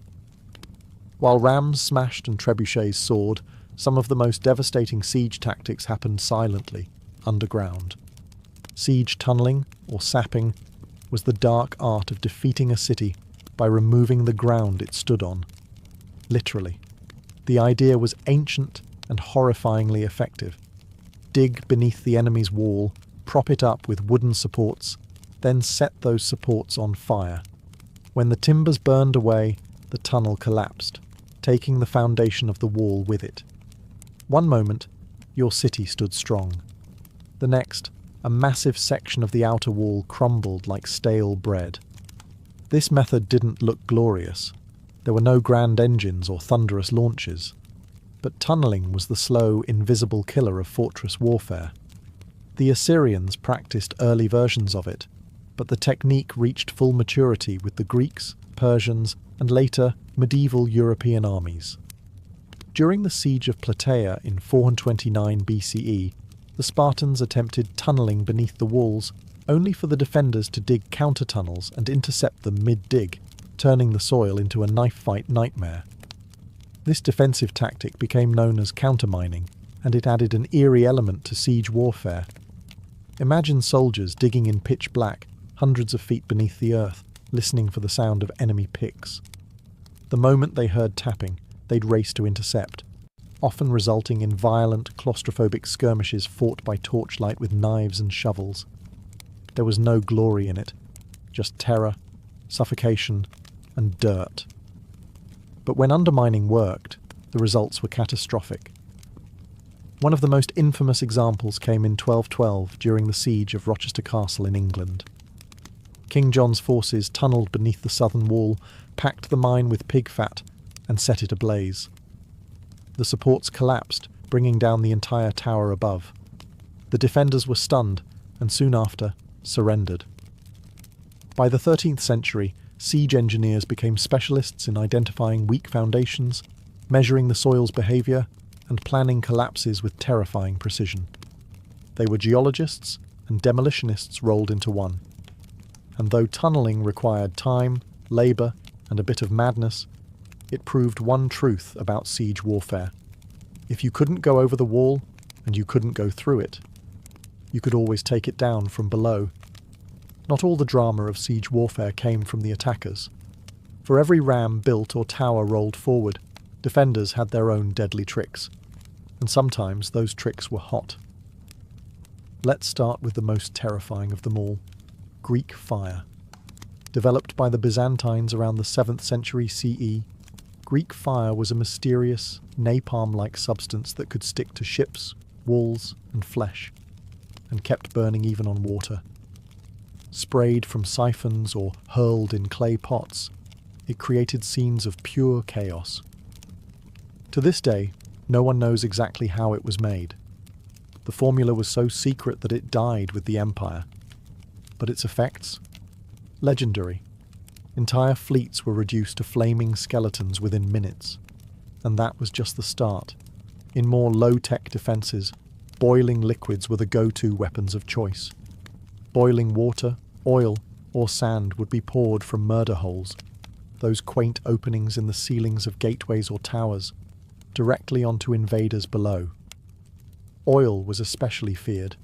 While rams smashed and trebuchets soared, some of the most devastating siege tactics happened silently, underground. Siege tunneling, or sapping, was the dark art of defeating a city by removing the ground it stood on. Literally. The idea was ancient and horrifyingly effective. Dig beneath the enemy's wall, prop it up with wooden supports, then set those supports on fire. When the timbers burned away, the tunnel collapsed, taking the foundation of the wall with it. One moment, your city stood strong. The next, a massive section of the outer wall crumbled like stale bread. This method didn't look glorious. There were no grand engines or thunderous launches. But tunnelling was the slow, invisible killer of fortress warfare. The Assyrians practiced early versions of it, but the technique reached full maturity with the Greeks, Persians, and later medieval European armies. During the siege of Plataea in 429 BCE, the Spartans attempted tunnelling beneath the walls, only for the defenders to dig counter-tunnels and intercept them mid-dig, turning the soil into a knife-fight nightmare. This defensive tactic became known as countermining, and it added an eerie element to siege warfare. Imagine soldiers digging in pitch black, hundreds of feet beneath the earth, listening for the sound of enemy picks. The moment they heard tapping, they'd race to intercept, often resulting in violent, claustrophobic skirmishes fought by torchlight with knives and shovels. There was no glory in it, just terror, suffocation, and dirt. But when undermining worked, the results were catastrophic. One of the most infamous examples came in 1212 during the siege of Rochester Castle in England. King John's forces tunnelled beneath the southern wall, packed the mine with pig fat, and set it ablaze. The supports collapsed, bringing down the entire tower above. The defenders were stunned, and soon after, surrendered. By the 13th century, siege engineers became specialists in identifying weak foundations, measuring the soil's behaviour, and planning collapses with terrifying precision. They were geologists and demolitionists rolled into one. And though tunnelling required time, labour, and a bit of madness, it proved one truth about siege warfare. If you couldn't go over the wall, and you couldn't go through it, you could always take it down from below. Not all the drama of siege warfare came from the attackers. For every ram built or tower rolled forward, defenders had their own deadly tricks, and sometimes those tricks were hot. Let's start with the most terrifying of them all, Greek fire. Developed by the Byzantines around the 7th century CE, Greek fire was a mysterious, napalm-like substance that could stick to ships, walls, and flesh, and kept burning even on water. Sprayed from siphons or hurled in clay pots, it created scenes of pure chaos. To this day, no one knows exactly how it was made. The formula was so secret that it died with the empire. But its effects? Legendary. Entire fleets were reduced to flaming skeletons within minutes. And that was just the start. In more low-tech defences, boiling liquids were the go-to weapons of choice. Boiling water, oil, or sand would be poured from murder holes, those quaint openings in the ceilings of gateways or towers, directly onto invaders below. Oil was especially feared.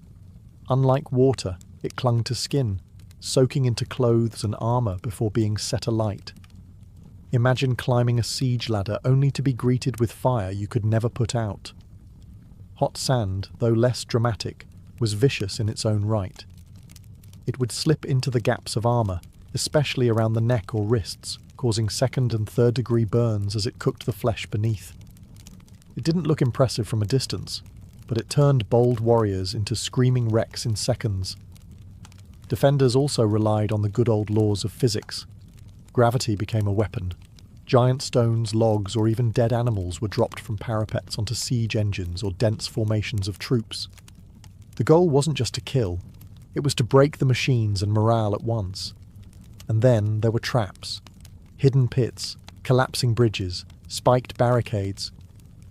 Unlike water, it clung to skin, soaking into clothes and armour before being set alight. Imagine climbing a siege ladder only to be greeted with fire you could never put out. Hot sand, though less dramatic, was vicious in its own right. It would slip into the gaps of armour, especially around the neck or wrists, causing second and third degree burns as it cooked the flesh beneath. It didn't look impressive from a distance, but it turned bold warriors into screaming wrecks in seconds. Defenders also relied on the good old laws of physics. Gravity became a weapon. Giant stones, logs, or even dead animals were dropped from parapets onto siege engines or dense formations of troops. The goal wasn't just to kill, it was to break the machines and morale at once. And then there were traps. Hidden pits, collapsing bridges, spiked barricades.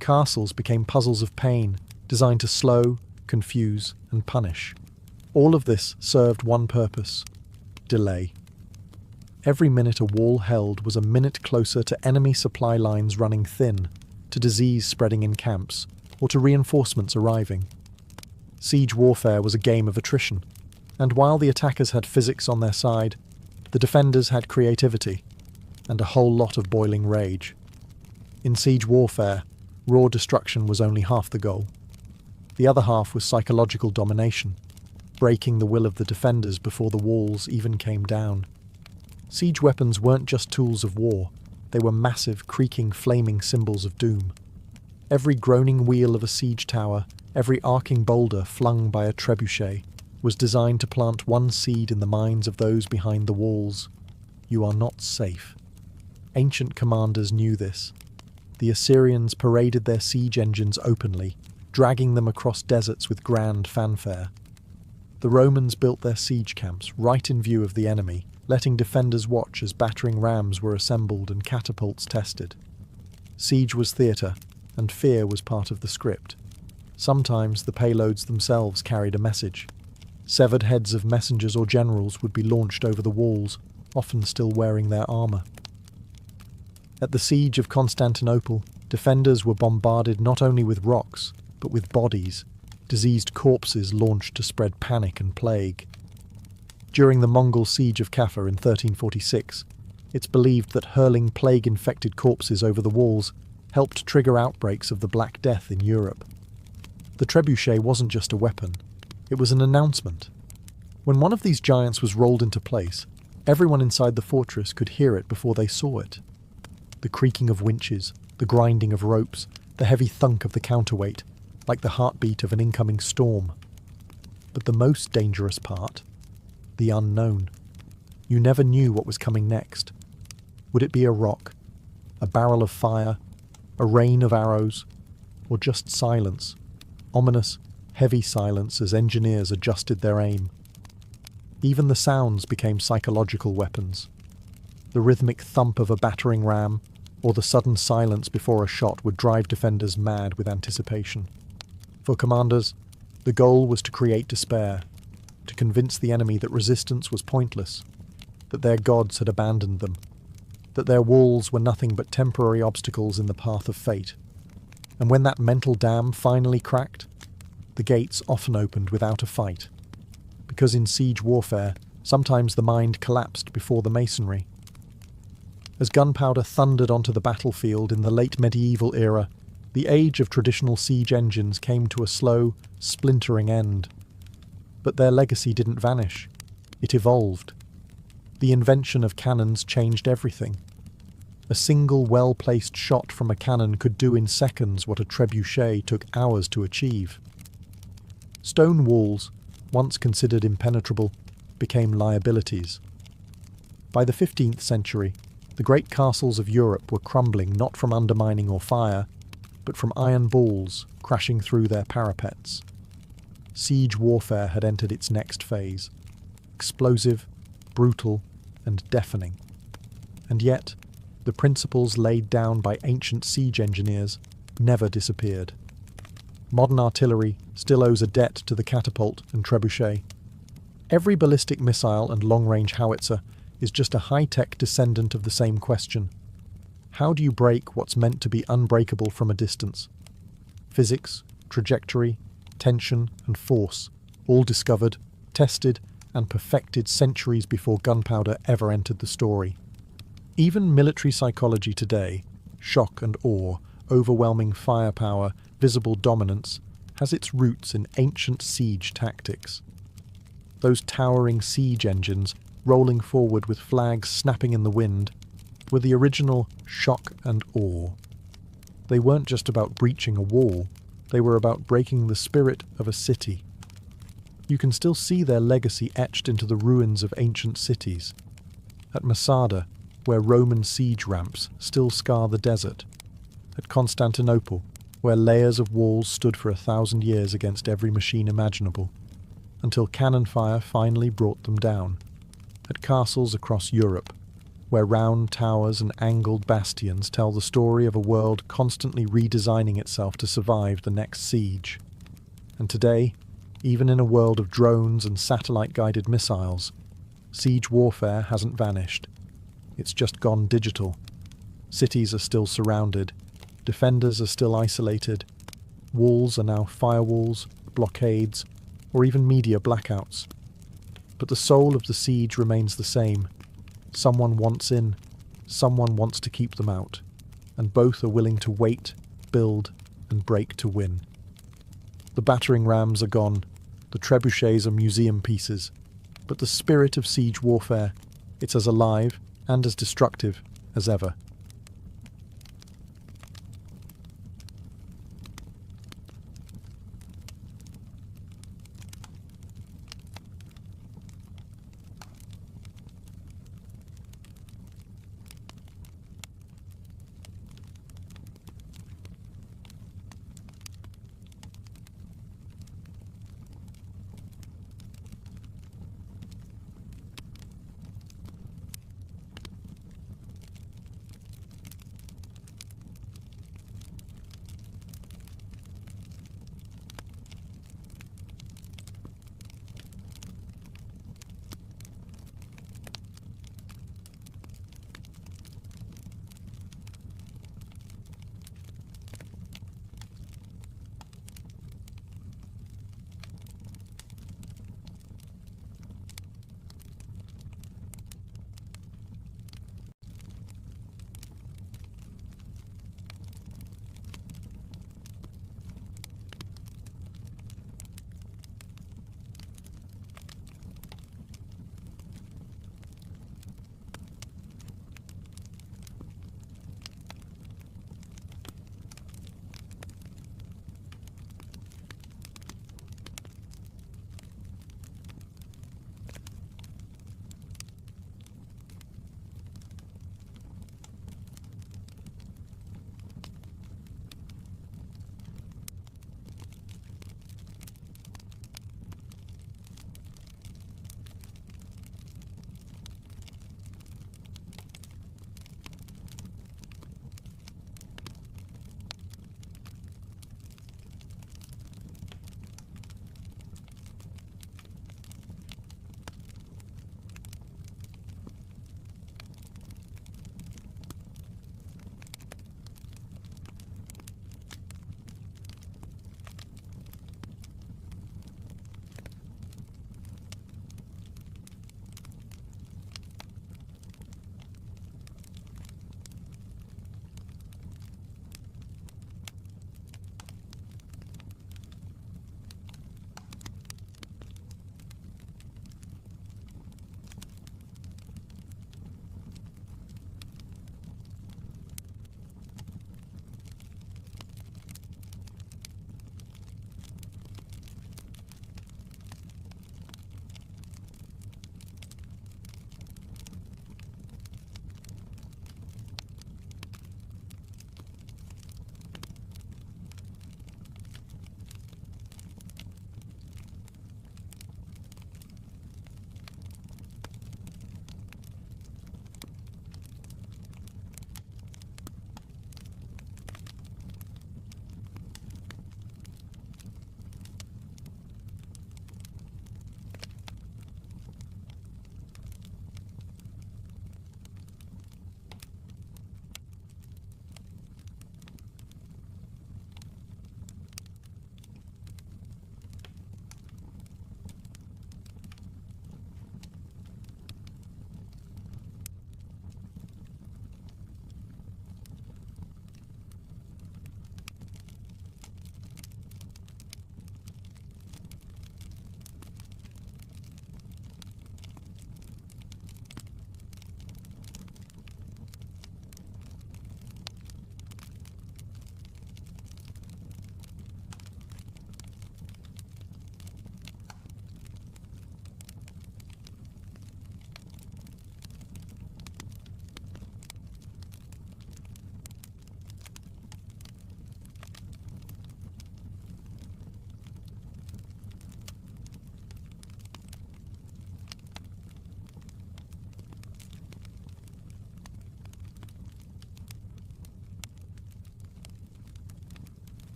Castles became puzzles of pain, designed to slow, confuse, and punish. All of this served one purpose: delay. Every minute a wall held was a minute closer to enemy supply lines running thin, to disease spreading in camps, or to reinforcements arriving. Siege warfare was a game of attrition. And while the attackers had physics on their side, the defenders had creativity and a whole lot of boiling rage. In siege warfare, raw destruction was only half the goal. The other half was psychological domination, breaking the will of the defenders before the walls even came down. Siege weapons weren't just tools of war, they were massive, creaking, flaming symbols of doom. Every groaning wheel of a siege tower, every arcing boulder flung by a trebuchet, was designed to plant one seed in the minds of those behind the walls. You are not safe. Ancient commanders knew this. The Assyrians paraded their siege engines openly, dragging them across deserts with grand fanfare. The Romans built their siege camps right in view of the enemy, letting defenders watch as battering rams were assembled and catapults tested. Siege was theatre, and fear was part of the script. Sometimes the payloads themselves carried a message. Severed heads of messengers or generals would be launched over the walls, often still wearing their armour. At the siege of Constantinople, defenders were bombarded not only with rocks, but with bodies, diseased corpses launched to spread panic and plague. During the Mongol siege of Kaffa in 1346, it's believed that hurling plague-infected corpses over the walls helped trigger outbreaks of the Black Death in Europe. The trebuchet wasn't just a weapon, it was an announcement. When one of these giants was rolled into place, everyone inside the fortress could hear it before they saw it. The creaking of winches, the grinding of ropes, the heavy thunk of the counterweight, like the heartbeat of an incoming storm. But the most dangerous part, the unknown. You never knew what was coming next. Would it be a rock, a barrel of fire, a rain of arrows, or just silence, ominous, heavy silence as engineers adjusted their aim? Even the sounds became psychological weapons. The rhythmic thump of a battering ram, or the sudden silence before a shot would drive defenders mad with anticipation. For commanders, the goal was to create despair, to convince the enemy that resistance was pointless, that their gods had abandoned them, that their walls were nothing but temporary obstacles in the path of fate. And when that mental dam finally cracked, the gates often opened without a fight, because in siege warfare, sometimes the mind collapsed before the masonry. As gunpowder thundered onto the battlefield in the late medieval era, the age of traditional siege engines came to a slow, splintering end. But their legacy didn't vanish. It evolved. The invention of cannons changed everything. A single well-placed shot from a cannon could do in seconds what a trebuchet took hours to achieve. Stone walls, once considered impenetrable, became liabilities. By the 15th century, the great castles of Europe were crumbling not from undermining or fire, but from iron balls crashing through their parapets. Siege warfare had entered its next phase, explosive, brutal, and deafening. And yet, the principles laid down by ancient siege engineers never disappeared. Modern artillery still owes a debt to the catapult and trebuchet. Every ballistic missile and long-range howitzer is just a high-tech descendant of the same question. How do you break what's meant to be unbreakable from a distance? Physics, trajectory, tension, and force, all discovered, tested, and perfected centuries before gunpowder ever entered the story. Even military psychology today, shock and awe, overwhelming firepower, visible dominance, has its roots in ancient siege tactics. Those towering siege engines, rolling forward with flags snapping in the wind, were the original shock and awe. They weren't just about breaching a wall, they were about breaking the spirit of a city. You can still see their legacy etched into the ruins of ancient cities. At Masada, where Roman siege ramps still scar the desert. At Constantinople, where layers of walls stood for 1,000 years against every machine imaginable, until cannon fire finally brought them down. At castles across Europe, where round towers and angled bastions tell the story of a world constantly redesigning itself to survive the next siege. And today, even in a world of drones and satellite-guided missiles, siege warfare hasn't vanished. It's just gone digital. Cities are still surrounded, defenders are still isolated, walls are now firewalls, blockades, or even media blackouts. But the soul of the siege remains the same. Someone wants in, someone wants to keep them out, and both are willing to wait, build, and break to win. The battering rams are gone, the trebuchets are museum pieces, but the spirit of siege warfare, it's as alive and as destructive as ever.